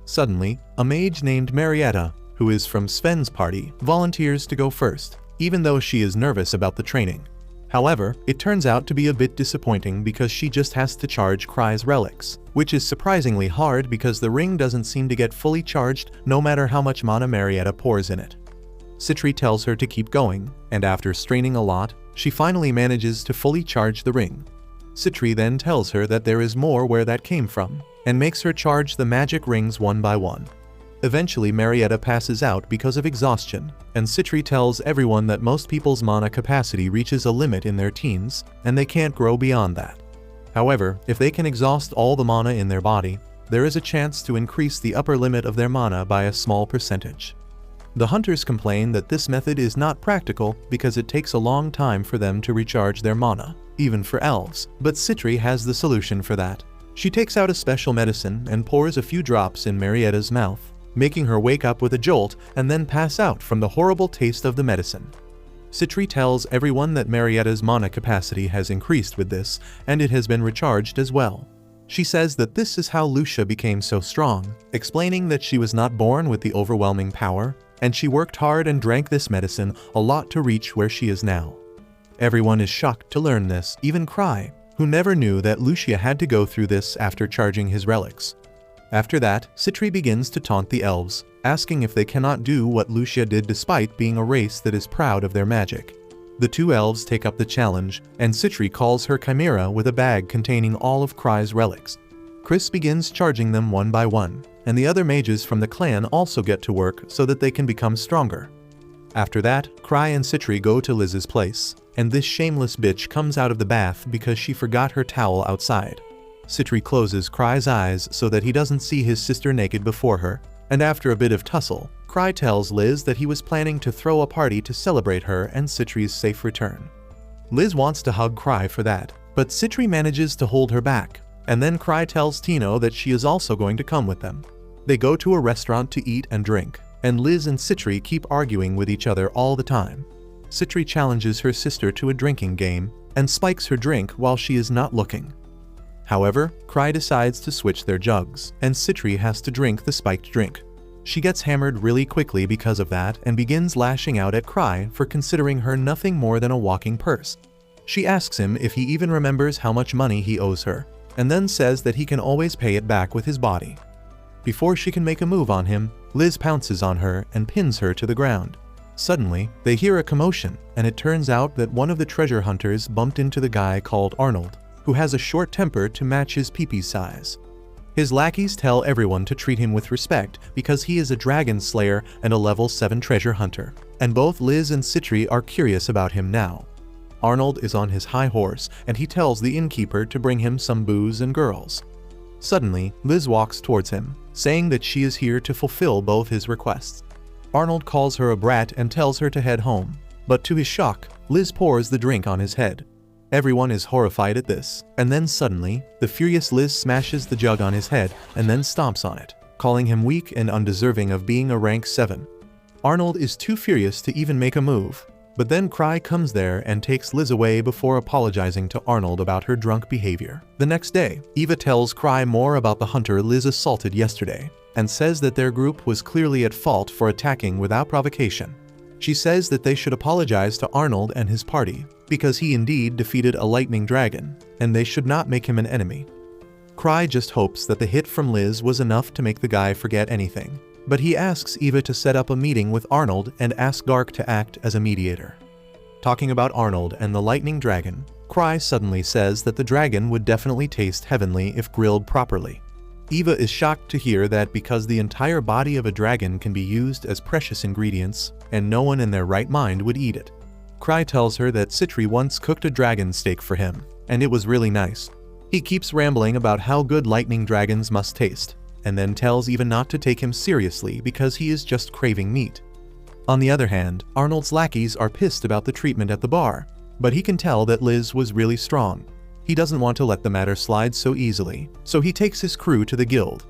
Suddenly, a mage named Marietta, who is from Sven's party, volunteers to go first, even though she is nervous about the training. However, it turns out to be a bit disappointing because she just has to charge Krai's relics, which is surprisingly hard because the ring doesn't seem to get fully charged no matter how much mana Marietta pours in it. Citri tells her to keep going, and after straining a lot, she finally manages to fully charge the ring. Citri then tells her that there is more where that came from, and makes her charge the magic rings one by one. Eventually, Marietta passes out because of exhaustion, and Citri tells everyone that most people's mana capacity reaches a limit in their teens, and they can't grow beyond that. However, if they can exhaust all the mana in their body, there is a chance to increase the upper limit of their mana by a small percentage. The hunters complain that this method is not practical because it takes a long time for them to recharge their mana, even for elves, but Citri has the solution for that. She takes out a special medicine and pours a few drops in Marietta's mouth, making her wake up with a jolt and then pass out from the horrible taste of the medicine. Citri tells everyone that Marietta's mana capacity has increased with this, and it has been recharged as well. She says that this is how Lucia became so strong, explaining that she was not born with the overwhelming power, and she worked hard and drank this medicine a lot to reach where she is now. Everyone is shocked to learn this, even Krai, who never knew that Lucia had to go through this after charging his relics. After that, Citri begins to taunt the elves, asking if they cannot do what Lucia did despite being a race that is proud of their magic. The two elves take up the challenge, and Citri calls her chimera with a bag containing all of Krai's relics. Chris begins charging them one by one, and the other mages from the clan also get to work so that they can become stronger. After that, Krai and Citri go to Liz's place, and this shameless bitch comes out of the bath because she forgot her towel outside. Citri closes Krai's eyes so that he doesn't see his sister naked before her, and after a bit of tussle, Krai tells Liz that he was planning to throw a party to celebrate her and Citri's safe return. Liz wants to hug Krai for that, but Citri manages to hold her back, and then Krai tells Tino that she is also going to come with them. They go to a restaurant to eat and drink, and Liz and Citri keep arguing with each other all the time. Citri challenges her sister to a drinking game, and spikes her drink while she is not looking. However, Krai decides to switch their jugs, and Citri has to drink the spiked drink. She gets hammered really quickly because of that and begins lashing out at Krai for considering her nothing more than a walking purse. She asks him if he even remembers how much money he owes her, and then says that he can always pay it back with his body. Before she can make a move on him, Liz pounces on her and pins her to the ground. Suddenly, they hear a commotion, and it turns out that one of the treasure hunters bumped into the guy called Arnold, who has a short temper to match his pee-pee size. His lackeys tell everyone to treat him with respect because he is a dragon slayer and a level 7 treasure hunter, and both Liz and Citri are curious about him now. Arnold is on his high horse, and he tells the innkeeper to bring him some booze and girls. Suddenly, Liz walks towards him, saying that she is here to fulfill both his requests. Arnold calls her a brat and tells her to head home, but to his shock, Liz pours the drink on his head. Everyone is horrified at this, and then suddenly, the furious Liz smashes the jug on his head and then stomps on it, calling him weak and undeserving of being a rank 7. Arnold is too furious to even make a move, but then Krai comes there and takes Liz away before apologizing to Arnold about her drunk behavior. The next day, Eva tells Krai more about the hunter Liz assaulted yesterday, and says that their group was clearly at fault for attacking without provocation. She says that they should apologize to Arnold and his party, because he indeed defeated a lightning dragon, and they should not make him an enemy. Krai just hopes that the hit from Liz was enough to make the guy forget anything, but he asks Eva to set up a meeting with Arnold and asks Gark to act as a mediator. Talking about Arnold and the lightning dragon, Krai suddenly says that the dragon would definitely taste heavenly if grilled properly. Eva is shocked to hear that because the entire body of a dragon can be used as precious ingredients, and no one in their right mind would eat it. Krai tells her that Citri once cooked a dragon steak for him, and it was really nice. He keeps rambling about how good lightning dragons must taste, and then tells Eva not to take him seriously because he is just craving meat. On the other hand, Arnold's lackeys are pissed about the treatment at the bar, but he can tell that Liz was really strong. He doesn't want to let the matter slide so easily, so he takes his crew to the guild.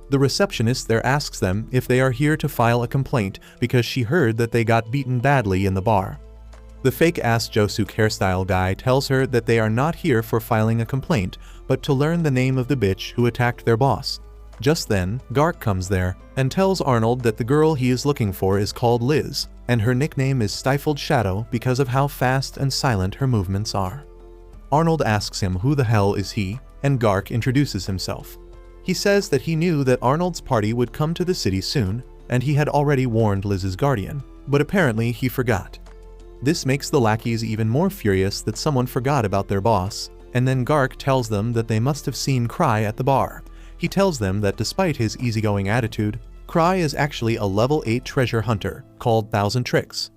The receptionist there asks them if they are here to file a complaint because she heard that they got beaten badly in the bar. The fake-ass Josuke hairstyle guy tells her that they are not here for filing a complaint, but to learn the name of the bitch who attacked their boss. Just then, Gark comes there and tells Arnold that the girl he is looking for is called Liz, and her nickname is Stifled Shadow because of how fast and silent her movements are. Arnold asks him who the hell is he, and Gark introduces himself. He says that he knew that Arnold's party would come to the city soon, and he had already warned Liz's guardian, but apparently he forgot. This makes the lackeys even more furious that someone forgot about their boss, and then Gark tells them that they must have seen Krai at the bar. He tells them that despite his easygoing attitude, Krai is actually a level 8 treasure hunter called 1000 Tricks.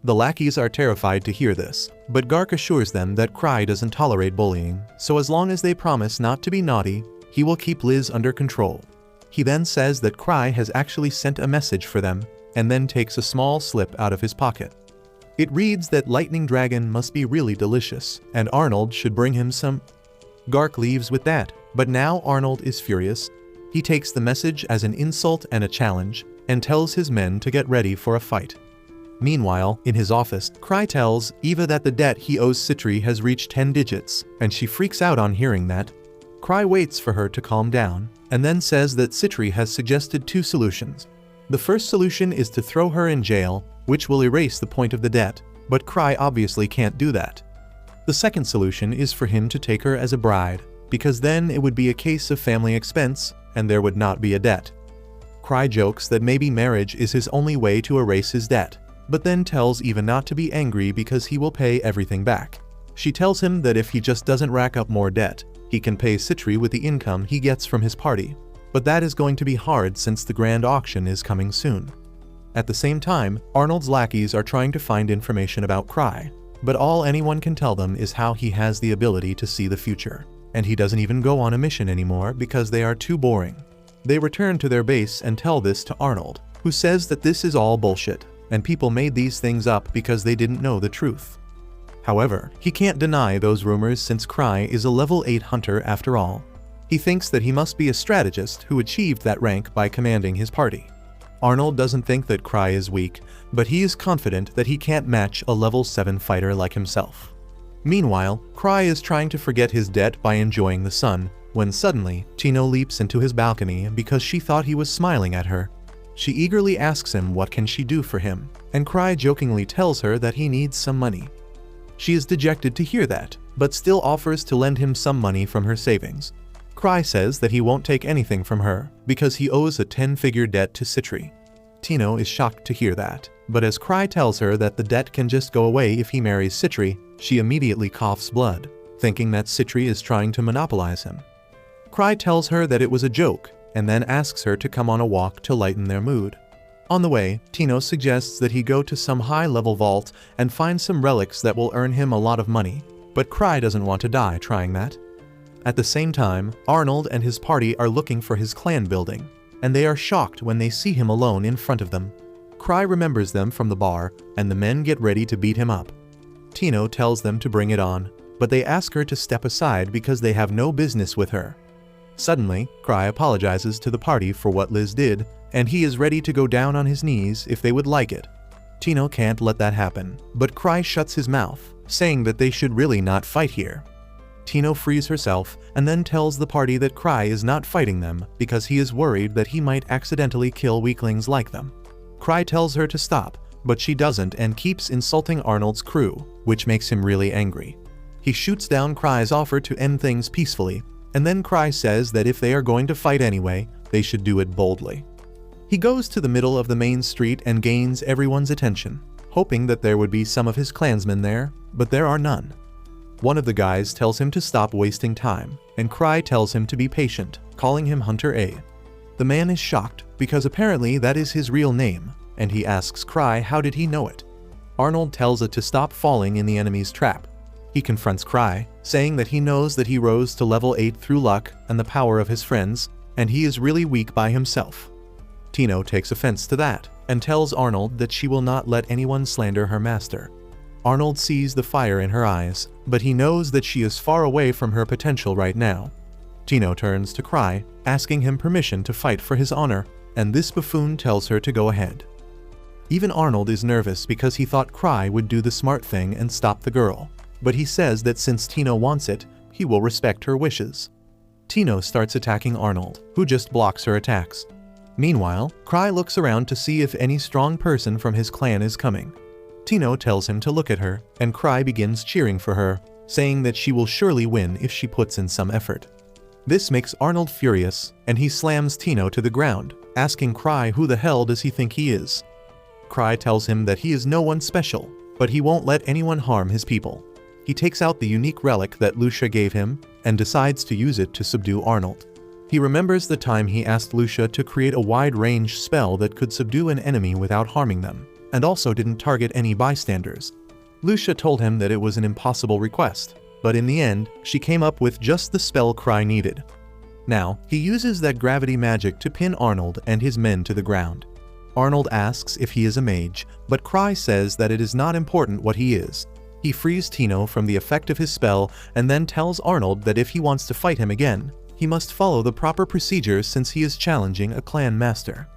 The lackeys are terrified to hear this, but Gark assures them that Krai doesn't tolerate bullying, so as long as they promise not to be naughty, he will keep Liz under control. He then says that Krai has actually sent a message for them, and then takes a small slip out of his pocket. It reads that lightning dragon must be really delicious, and Arnold should bring him some. Gark leaves with that, but now Arnold is furious. He takes the message as an insult and a challenge, and tells his men to get ready for a fight. Meanwhile, in his office, Krai tells Eva that the debt he owes Citri has reached 10 digits, and she freaks out on hearing that. Krai waits for her to calm down, and then says that Citri has suggested 2 solutions. The first solution is to throw her in jail, which will erase the point of the debt, but Krai obviously can't do that. The second solution is for him to take her as a bride, because then it would be a case of family expense, and there would not be a debt. Krai jokes that maybe marriage is his only way to erase his debt, but then tells Eva not to be angry because he will pay everything back. She tells him that if he just doesn't rack up more debt, he can pay Citri with the income he gets from his party. But that is going to be hard since the grand auction is coming soon. At the same time, Arnold's lackeys are trying to find information about Krai, but all anyone can tell them is how he has the ability to see the future, and he doesn't even go on a mission anymore because they are too boring. They return to their base and tell this to Arnold, who says that this is all bullshit, and people made these things up because they didn't know the truth. However, he can't deny those rumors since Krai is a level 8 hunter after all. He thinks that he must be a strategist who achieved that rank by commanding his party. Arnold doesn't think that Krai is weak, but he is confident that he can't match a level 7 fighter like himself. Meanwhile, Krai is trying to forget his debt by enjoying the sun, when suddenly, Tino leaps into his balcony because she thought he was smiling at her. She eagerly asks him what can she do for him, and Krai jokingly tells her that he needs some money. She is dejected to hear that, but still offers to lend him some money from her savings. Krai says that he won't take anything from her, because he owes a 10-figure debt to Citri. Tino is shocked to hear that, but as Krai tells her that the debt can just go away if he marries Citri, she immediately coughs blood, thinking that Citri is trying to monopolize him. Krai tells her that it was a joke, and then asks her to come on a walk to lighten their mood. On the way, Tino suggests that he go to some high-level vault and find some relics that will earn him a lot of money, but Krai doesn't want to die trying that. At the same time, Arnold and his party are looking for his clan building, and they are shocked when they see him alone in front of them. Krai remembers them from the bar, and the men get ready to beat him up. Tino tells them to bring it on, but they ask her to step aside because they have no business with her. Suddenly, Krai apologizes to the party for what Liz did, and he is ready to go down on his knees if they would like it. Tino can't let that happen, but Krai shuts his mouth, saying that they should really not fight here. Tino frees herself and then tells the party that Krai is not fighting them because he is worried that he might accidentally kill weaklings like them. Krai tells her to stop, but she doesn't and keeps insulting Arnold's crew, which makes him really angry. He shoots down Krai's offer to end things peacefully, and then Krai says that if they are going to fight anyway, they should do it boldly. He goes to the middle of the main street and gains everyone's attention, hoping that there would be some of his clansmen there, but there are none. One of the guys tells him to stop wasting time, and Krai tells him to be patient, calling him Hunter A. The man is shocked, because apparently that is his real name, and he asks Krai how did he know it. Arnold tells it to stop falling in the enemy's trap. He confronts Krai, saying that he knows that he rose to level 8 through luck and the power of his friends, and he is really weak by himself. Tino takes offense to that, and tells Arnold that she will not let anyone slander her master. Arnold sees the fire in her eyes, but he knows that she is far away from her potential right now. Tino turns to Krai, asking him permission to fight for his honor, and this buffoon tells her to go ahead. Even Arnold is nervous because he thought Krai would do the smart thing and stop the girl, but he says that since Tino wants it, he will respect her wishes. Tino starts attacking Arnold, who just blocks her attacks. Meanwhile, Krai looks around to see if any strong person from his clan is coming. Tino tells him to look at her, and Krai begins cheering for her, saying that she will surely win if she puts in some effort. This makes Arnold furious, and he slams Tino to the ground, asking Krai who the hell does he think he is. Krai tells him that he is no one special, but he won't let anyone harm his people. He takes out the unique relic that Lucia gave him, and decides to use it to subdue Arnold. He remembers the time he asked Lucia to create a wide-range spell that could subdue an enemy without harming them, and also didn't target any bystanders. Lucia told him that it was an impossible request, but in the end, she came up with just the spell Krai needed. Now, he uses that gravity magic to pin Arnold and his men to the ground. Arnold asks if he is a mage, but Krai says that it is not important what he is. He frees Tino from the effect of his spell and then tells Arnold that if he wants to fight him again, he must follow the proper procedures since he is challenging a clan master.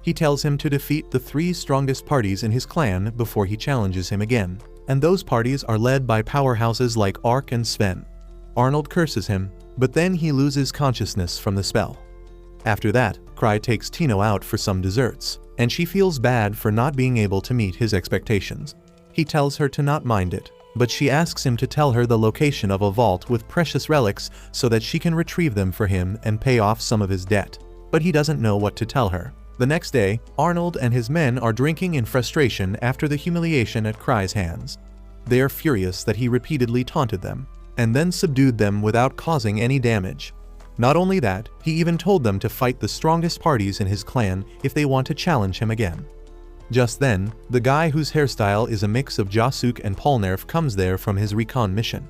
He tells him to defeat the 3 strongest parties in his clan before he challenges him again, and those parties are led by powerhouses like Ark and Sven. Arnold curses him, but then he loses consciousness from the spell. After that, Krai takes Tino out for some desserts, and she feels bad for not being able to meet his expectations. He tells her to not mind it, but she asks him to tell her the location of a vault with precious relics so that she can retrieve them for him and pay off some of his debt. But he doesn't know what to tell her. The next day, Arnold and his men are drinking in frustration after the humiliation at Krai's hands. They are furious that he repeatedly taunted them, and then subdued them without causing any damage. Not only that, he even told them to fight the strongest parties in his clan if they want to challenge him again. Just then, the guy whose hairstyle is a mix of Jasuk and Polnareff comes there from his recon mission.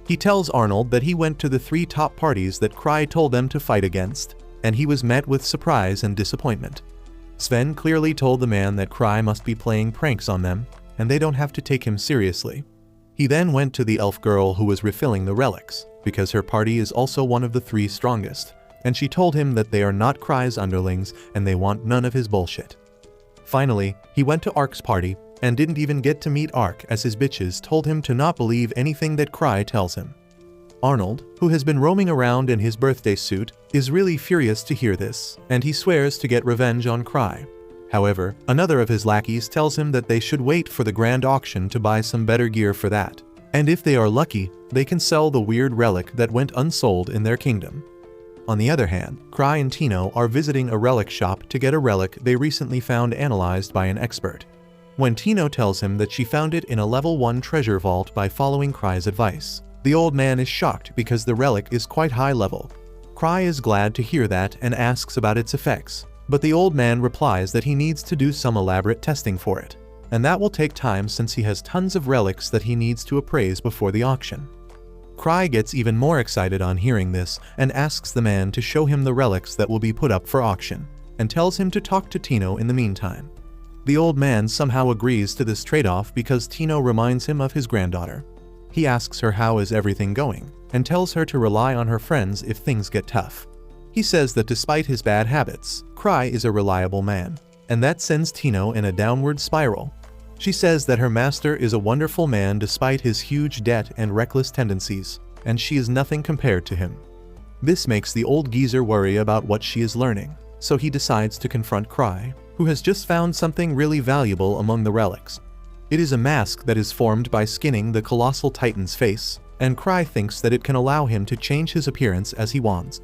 He tells Arnold that he went to the 3 top parties that Krai told them to fight against, and he was met with surprise and disappointment. Sven clearly told the man that Krai must be playing pranks on them, and they don't have to take him seriously. He then went to the elf girl who was refilling the relics, because her party is also one of the 3 strongest, and she told him that they are not Krai's underlings and they want none of his bullshit. Finally, he went to Ark's party, and didn't even get to meet Ark as his bitches told him to not believe anything that Krai tells him. Arnold, who has been roaming around in his birthday suit, is really furious to hear this, and he swears to get revenge on Krai. However, another of his lackeys tells him that they should wait for the grand auction to buy some better gear for that, and if they are lucky, they can sell the weird relic that went unsold in their kingdom. On the other hand, Krai and Tino are visiting a relic shop to get a relic they recently found analyzed by an expert. When Tino tells him that she found it in a level 1 treasure vault by following Krai's advice, the old man is shocked because the relic is quite high level. Krai is glad to hear that and asks about its effects, but the old man replies that he needs to do some elaborate testing for it, and that will take time since he has tons of relics that he needs to appraise before the auction. Krai gets even more excited on hearing this and asks the man to show him the relics that will be put up for auction, and tells him to talk to Tino in the meantime. The old man somehow agrees to this trade-off because Tino reminds him of his granddaughter. He asks her how is everything going, and tells her to rely on her friends if things get tough. He says that despite his bad habits, Krai is a reliable man, and that sends Tino in a downward spiral. She says that her master is a wonderful man despite his huge debt and reckless tendencies, and she is nothing compared to him. This makes the old geezer worry about what she is learning, so he decides to confront Krai, who has just found something really valuable among the relics. It is a mask that is formed by skinning the colossal titan's face, and Krai thinks that it can allow him to change his appearance as he wants.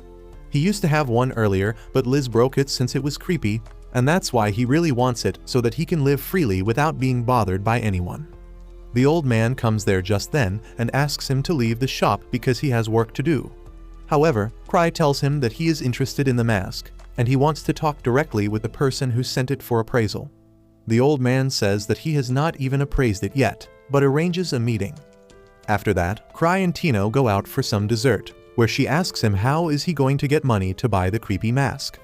He used to have one earlier, but Liz broke it since it was creepy, and that's why he really wants it, so that he can live freely without being bothered by anyone. The old man comes there just then and asks him to leave the shop because he has work to do. However, Krai tells him that he is interested in the mask, and he wants to talk directly with the person who sent it for appraisal. The old man says that he has not even appraised it yet, but arranges a meeting. After that, Krai and Tino go out for some dessert, where she asks him how is he going to get money to buy the creepy mask.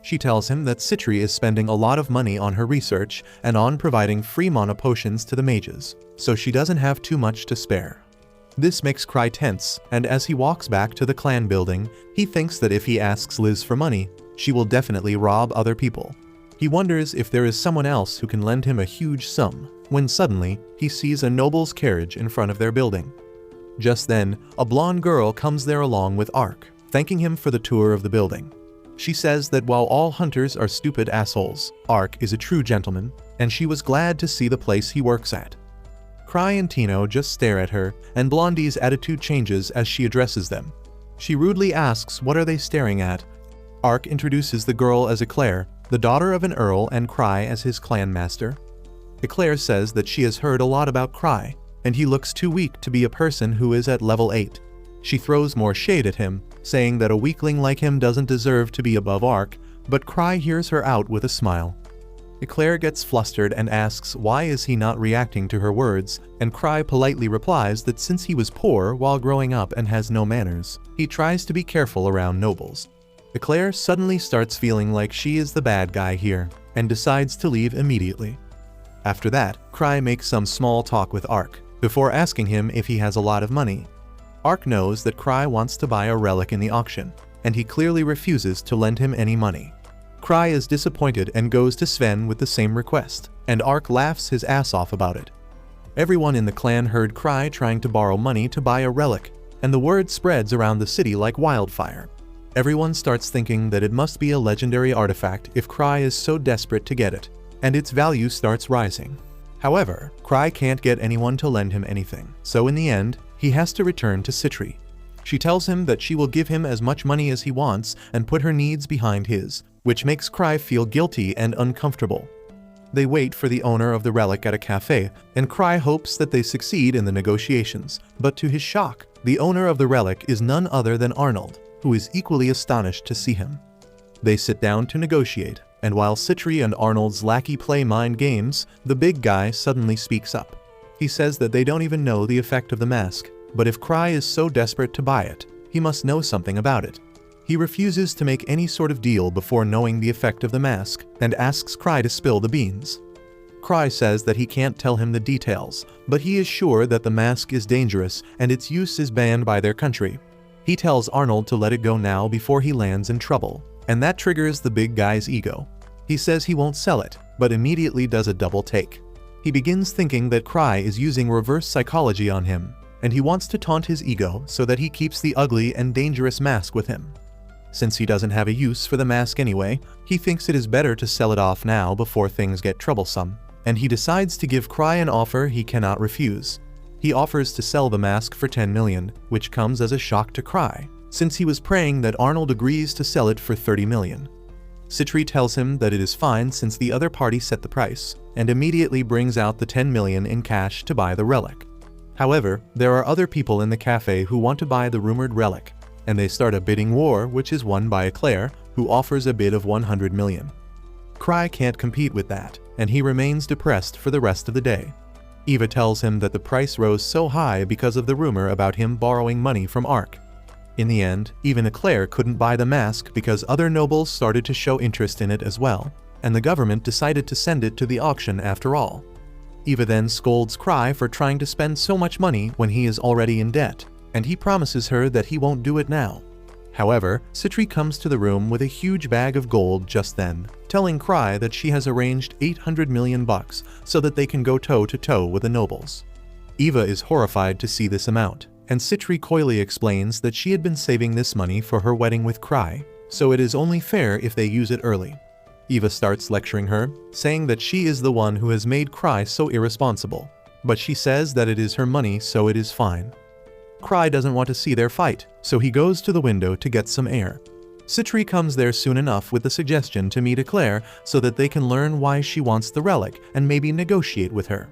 She tells him that Citri is spending a lot of money on her research and on providing free mana potions to the mages, so she doesn't have too much to spare. This makes Krai tense, and as he walks back to the clan building, he thinks that if he asks Liz for money, she will definitely rob other people. He wonders if there is someone else who can lend him a huge sum, when suddenly, he sees a noble's carriage in front of their building. Just then, a blonde girl comes there along with Ark, thanking him for the tour of the building. She says that while all hunters are stupid assholes, Ark is a true gentleman, and she was glad to see the place he works at. Krai and Tino just stare at her, and Blondie's attitude changes as she addresses them. She rudely asks what are they staring at. Ark introduces the girl as Eclair, the daughter of an earl, and Krai as his clan master. Eclair says that she has heard a lot about Krai, and he looks too weak to be a person who is at level 8. She throws more shade at him, saying that a weakling like him doesn't deserve to be above Ark, but Krai hears her out with a smile. Eclair gets flustered and asks why is he not reacting to her words, and Krai politely replies that since he was poor while growing up and has no manners, he tries to be careful around nobles. Eclair suddenly starts feeling like she is the bad guy here, and decides to leave immediately. After that, Krai makes some small talk with Ark, before asking him if he has a lot of money. Ark knows that Krai wants to buy a relic in the auction, and he clearly refuses to lend him any money. Krai is disappointed and goes to Sven with the same request, and Ark laughs his ass off about it. Everyone in the clan heard Krai trying to borrow money to buy a relic, and the word spreads around the city like wildfire. Everyone starts thinking that it must be a legendary artifact if Krai is so desperate to get it, and its value starts rising. However, Krai can't get anyone to lend him anything, so in the end, he has to return to Citri. She tells him that she will give him as much money as he wants and put her needs behind his, which makes Krai feel guilty and uncomfortable. They wait for the owner of the relic at a cafe, and Krai hopes that they succeed in the negotiations, but to his shock, the owner of the relic is none other than Arnold, who is equally astonished to see him. They sit down to negotiate, and while Citri and Arnold's lackey play mind games, the big guy suddenly speaks up. He says that they don't even know the effect of the mask, but if Krai is so desperate to buy it, he must know something about it. He refuses to make any sort of deal before knowing the effect of the mask, and asks Krai to spill the beans. Krai says that he can't tell him the details, but he is sure that the mask is dangerous and its use is banned by their country. He tells Arnold to let it go now before he lands in trouble, and that triggers the big guy's ego. He says he won't sell it, but immediately does a double take. He begins thinking that Krai is using reverse psychology on him, and he wants to taunt his ego so that he keeps the ugly and dangerous mask with him. Since he doesn't have a use for the mask anyway, he thinks it is better to sell it off now before things get troublesome, and he decides to give Krai an offer he cannot refuse. He offers to sell the mask for 10 million, which comes as a shock to Krai, since he was praying that Arnold agrees to sell it for 30 million. Citri tells him that it is fine since the other party set the price, and immediately brings out the 10 million in cash to buy the relic. However, there are other people in the cafe who want to buy the rumored relic, and they start a bidding war which is won by Eclair, who offers a bid of 100 million. Krai can't compete with that, and he remains depressed for the rest of the day. Eva tells him that the price rose so high because of the rumor about him borrowing money from Ark. In the end, even Eclair couldn't buy the mask because other nobles started to show interest in it as well, and the government decided to send it to the auction after all. Eva then scolds Krai for trying to spend so much money when he is already in debt, and he promises her that he won't do it now. However, Citri comes to the room with a huge bag of gold just then, telling Krai that she has arranged 800 million bucks so that they can go toe-to-toe with the nobles. Eva is horrified to see this amount, and Citri coyly explains that she had been saving this money for her wedding with Krai, so it is only fair if they use it early. Eva starts lecturing her, saying that she is the one who has made Krai so irresponsible. But she says that it is her money, so it is fine. Krai doesn't want to see their fight, so he goes to the window to get some air. Citri comes there soon enough with the suggestion to meet Eclair so that they can learn why she wants the relic and maybe negotiate with her.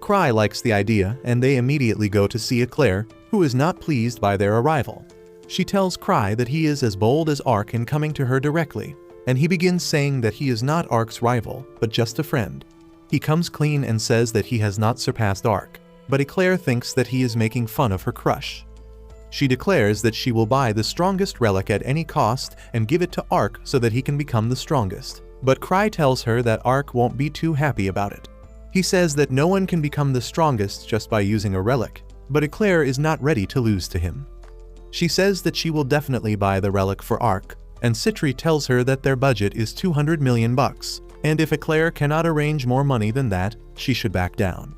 Krai likes the idea, and they immediately go to see Eclair, who is not pleased by their arrival. She tells Krai that he is as bold as Ark in coming to her directly, and he begins saying that he is not Ark's rival, but just a friend. He comes clean and says that he has not surpassed Ark, but Eclair thinks that he is making fun of her crush. She declares that she will buy the strongest relic at any cost and give it to Ark so that he can become the strongest. But Krai tells her that Ark won't be too happy about it. He says that no one can become the strongest just by using a relic, but Eclair is not ready to lose to him. She says that she will definitely buy the relic for Ark, and Citri tells her that their budget is 200 million bucks, and if Eclair cannot arrange more money than that, she should back down.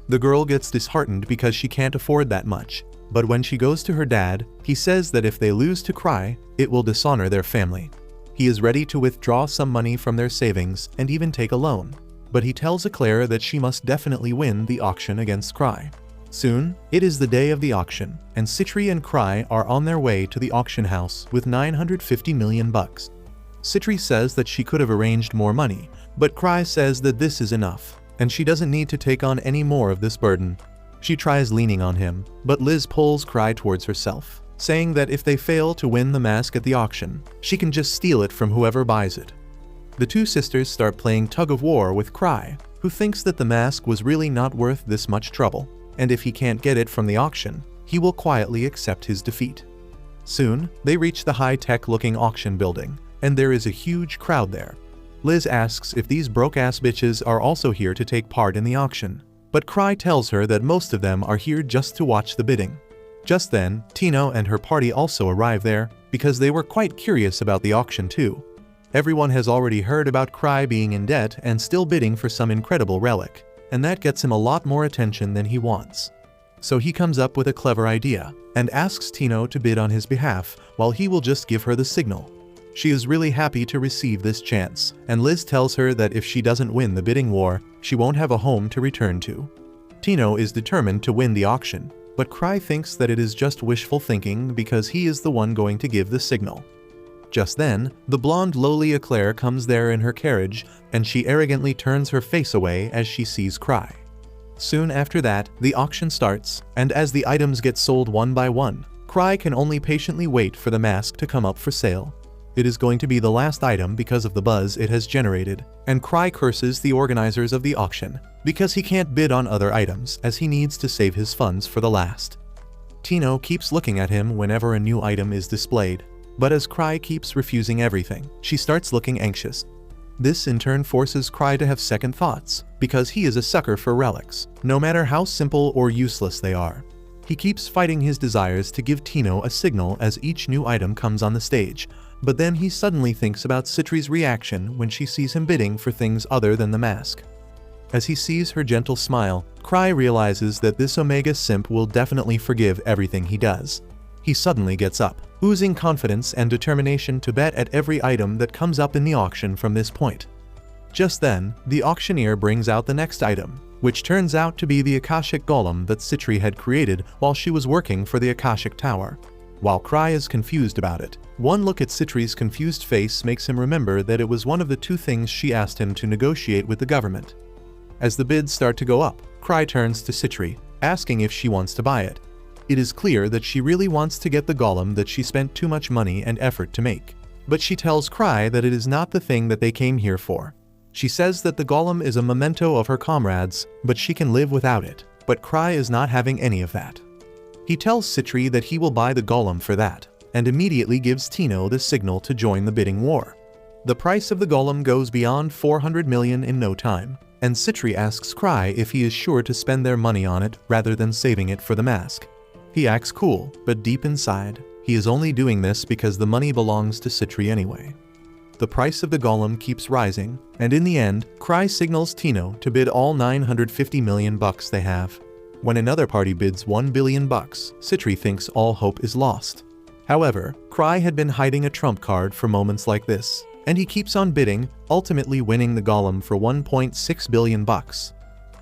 The girl gets disheartened because she can't afford that much, but when she goes to her dad, he says that if they lose to Krai, it will dishonor their family. He is ready to withdraw some money from their savings and even take a loan, but he tells Eclair that she must definitely win the auction against Krai. Soon, it is the day of the auction, and Citri and Krai are on their way to the auction house with 950 million bucks. Citri says that she could have arranged more money, but Krai says that this is enough, and she doesn't need to take on any more of this burden. She tries leaning on him, but Liz pulls Krai towards herself, saying that if they fail to win the mask at the auction, she can just steal it from whoever buys it. The two sisters start playing tug-of-war with Krai, who thinks that the mask was really not worth this much trouble, and if he can't get it from the auction, he will quietly accept his defeat. Soon, they reach the high-tech-looking auction building, and there is a huge crowd there. Liz asks if these broke-ass bitches are also here to take part in the auction, but Krai tells her that most of them are here just to watch the bidding. Just then, Tino and her party also arrive there, because they were quite curious about the auction too. Everyone has already heard about Krai being in debt and still bidding for some incredible relic, and that gets him a lot more attention than he wants. So he comes up with a clever idea, and asks Tino to bid on his behalf, while he will just give her the signal. She is really happy to receive this chance, and Liz tells her that if she doesn't win the bidding war, she won't have a home to return to. Tino is determined to win the auction, but Krai thinks that it is just wishful thinking because he is the one going to give the signal. Just then, the blonde lowly Eclair comes there in her carriage, and she arrogantly turns her face away as she sees Krai. Soon after that, the auction starts, and as the items get sold one by one, Krai can only patiently wait for the mask to come up for sale. It is going to be the last item because of the buzz it has generated, and Krai curses the organizers of the auction because he can't bid on other items as he needs to save his funds for the last. Tino keeps looking at him whenever a new item is displayed, but as Krai keeps refusing everything, she starts looking anxious. This in turn forces Krai to have second thoughts, because he is a sucker for relics, no matter how simple or useless they are. He keeps fighting his desires to give Tino a signal as each new item comes on the stage, but then he suddenly thinks about Citri's reaction when she sees him bidding for things other than the mask. As he sees her gentle smile, Krai realizes that this Omega simp will definitely forgive everything he does. He suddenly gets up, oozing confidence and determination to bet at every item that comes up in the auction from this point. Just then, the auctioneer brings out the next item, which turns out to be the Akashic Golem that Citri had created while she was working for the Akashic Tower. While Krai is confused about it, one look at Citri's confused face makes him remember that it was one of the two things she asked him to negotiate with the government. As the bids start to go up, Krai turns to Citri, asking if she wants to buy it. It is clear that she really wants to get the golem that she spent too much money and effort to make. But she tells Krai that it is not the thing that they came here for. She says that the golem is a memento of her comrades, but she can live without it. But Krai is not having any of that. He tells Citri that he will buy the golem for that, and immediately gives Tino the signal to join the bidding war. The price of the golem goes beyond 400 million in no time, and Citri asks Krai if he is sure to spend their money on it rather than saving it for the mask. He acts cool, but deep inside, he is only doing this because the money belongs to Citri anyway. The price of the golem keeps rising, and in the end, Krai signals Tino to bid all 950 million bucks they have. When another party bids 1 billion bucks, Citri thinks all hope is lost. However, Krai had been hiding a trump card for moments like this, and he keeps on bidding, ultimately winning the golem for 1.6 billion bucks.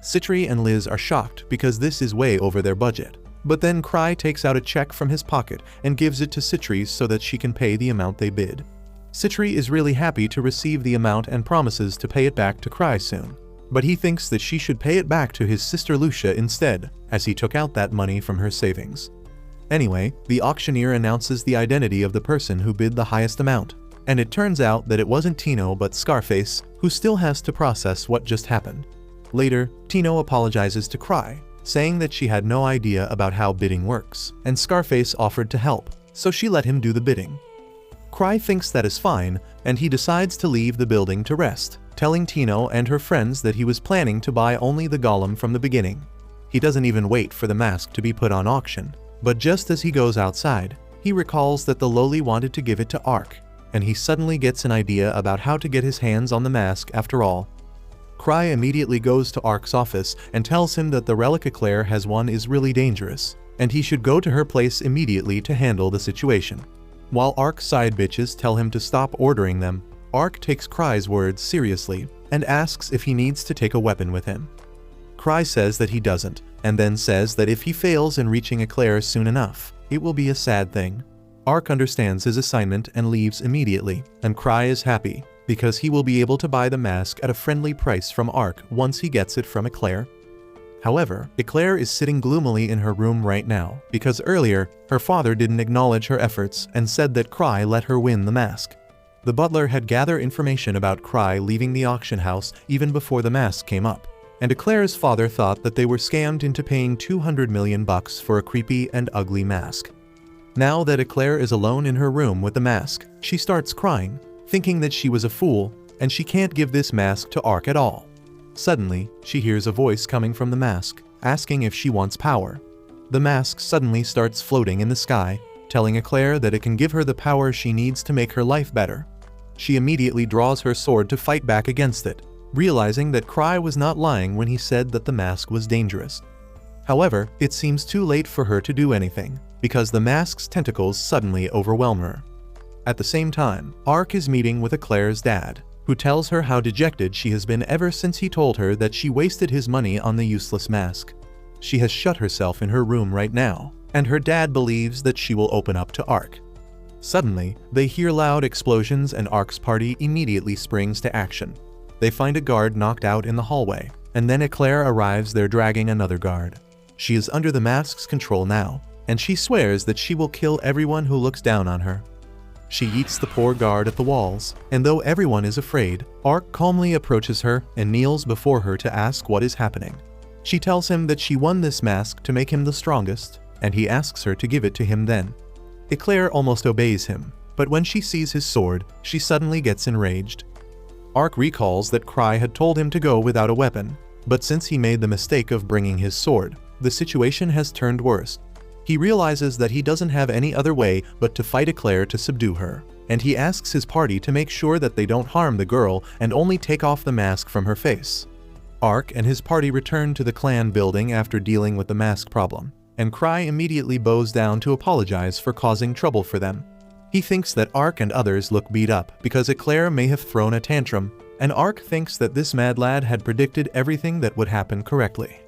Citri and Liz are shocked because this is way over their budget. But then Krai takes out a check from his pocket and gives it to Citri so that she can pay the amount they bid. Citri is really happy to receive the amount and promises to pay it back to Krai soon. But he thinks that she should pay it back to his sister Lucia instead, as he took out that money from her savings. Anyway, the auctioneer announces the identity of the person who bid the highest amount, and it turns out that it wasn't Tino but Scarface, who still has to process what just happened. Later, Tino apologizes to Krai, saying that she had no idea about how bidding works, and Scarface offered to help, so she let him do the bidding. Krai thinks that is fine, and he decides to leave the building to rest, telling Tino and her friends that he was planning to buy only the golem from the beginning. He doesn't even wait for the mask to be put on auction, but just as he goes outside, he recalls that the lowly wanted to give it to Ark, and he suddenly gets an idea about how to get his hands on the mask after all. Krai immediately goes to Ark's office and tells him that the relic Eclair has won is really dangerous, and he should go to her place immediately to handle the situation. While Ark's side bitches tell him to stop ordering them, Ark takes Krai's words seriously and asks if he needs to take a weapon with him. Krai says that he doesn't, and then says that if he fails in reaching Eclair soon enough, it will be a sad thing. Ark understands his assignment and leaves immediately, and Krai is happy, because he will be able to buy the mask at a friendly price from Ark once he gets it from Eclair. However, Eclair is sitting gloomily in her room right now, because earlier, her father didn't acknowledge her efforts and said that Krai let her win the mask. The butler had gathered information about Krai leaving the auction house even before the mask came up, and Eclair's father thought that they were scammed into paying 200 million bucks for a creepy and ugly mask. Now that Eclair is alone in her room with the mask, she starts crying, thinking that she was a fool, and she can't give this mask to Ark at all. Suddenly, she hears a voice coming from the mask, asking if she wants power. The mask suddenly starts floating in the sky, telling Eclair that it can give her the power she needs to make her life better. She immediately draws her sword to fight back against it, realizing that Krai was not lying when he said that the mask was dangerous. However, it seems too late for her to do anything, because the mask's tentacles suddenly overwhelm her. At the same time, Ark is meeting with Eclair's dad, who tells her how dejected she has been ever since he told her that she wasted his money on the useless mask. She has shut herself in her room right now, and her dad believes that she will open up to Ark. Suddenly, they hear loud explosions and Ark's party immediately springs to action. They find a guard knocked out in the hallway, and then Eclair arrives there dragging another guard. She is under the mask's control now, and she swears that she will kill everyone who looks down on her. She eats the poor guard at the walls, and though everyone is afraid, Ark calmly approaches her and kneels before her to ask what is happening. She tells him that she won this mask to make him the strongest, and he asks her to give it to him then. Eclair almost obeys him, but when she sees his sword, she suddenly gets enraged. Ark recalls that Krai had told him to go without a weapon, but since he made the mistake of bringing his sword, the situation has turned worse. He realizes that he doesn't have any other way but to fight Eclair to subdue her, and he asks his party to make sure that they don't harm the girl and only take off the mask from her face. Ark and his party return to the clan building after dealing with the mask problem, and Krai immediately bows down to apologize for causing trouble for them. He thinks that Ark and others look beat up because Eclair may have thrown a tantrum, and Ark thinks that this mad lad had predicted everything that would happen correctly.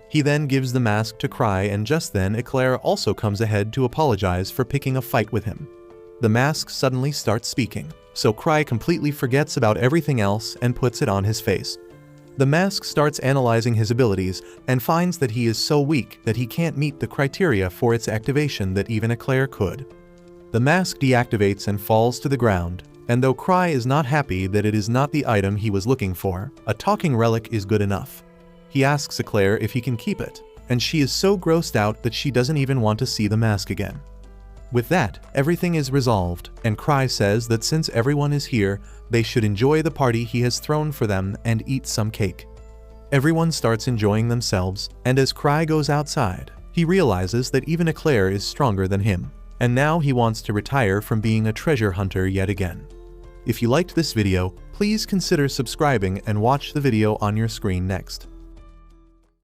He then gives the mask to Krai, and just then Eclair also comes ahead to apologize for picking a fight with him. The mask suddenly starts speaking, so Krai completely forgets about everything else and puts it on his face. The mask starts analyzing his abilities and finds that he is so weak that he can't meet the criteria for its activation that even Eclair could. The mask deactivates and falls to the ground, and though Krai is not happy that it is not the item he was looking for, a talking relic is good enough. He asks Eclair if he can keep it, and she is so grossed out that she doesn't even want to see the mask again. With that, everything is resolved, and Krai says that since everyone is here, they should enjoy the party he has thrown for them and eat some cake. Everyone starts enjoying themselves, and as Krai goes outside, he realizes that even Eclair is stronger than him, and now he wants to retire from being a treasure hunter yet again. If you liked this video, please consider subscribing and watch the video on your screen next.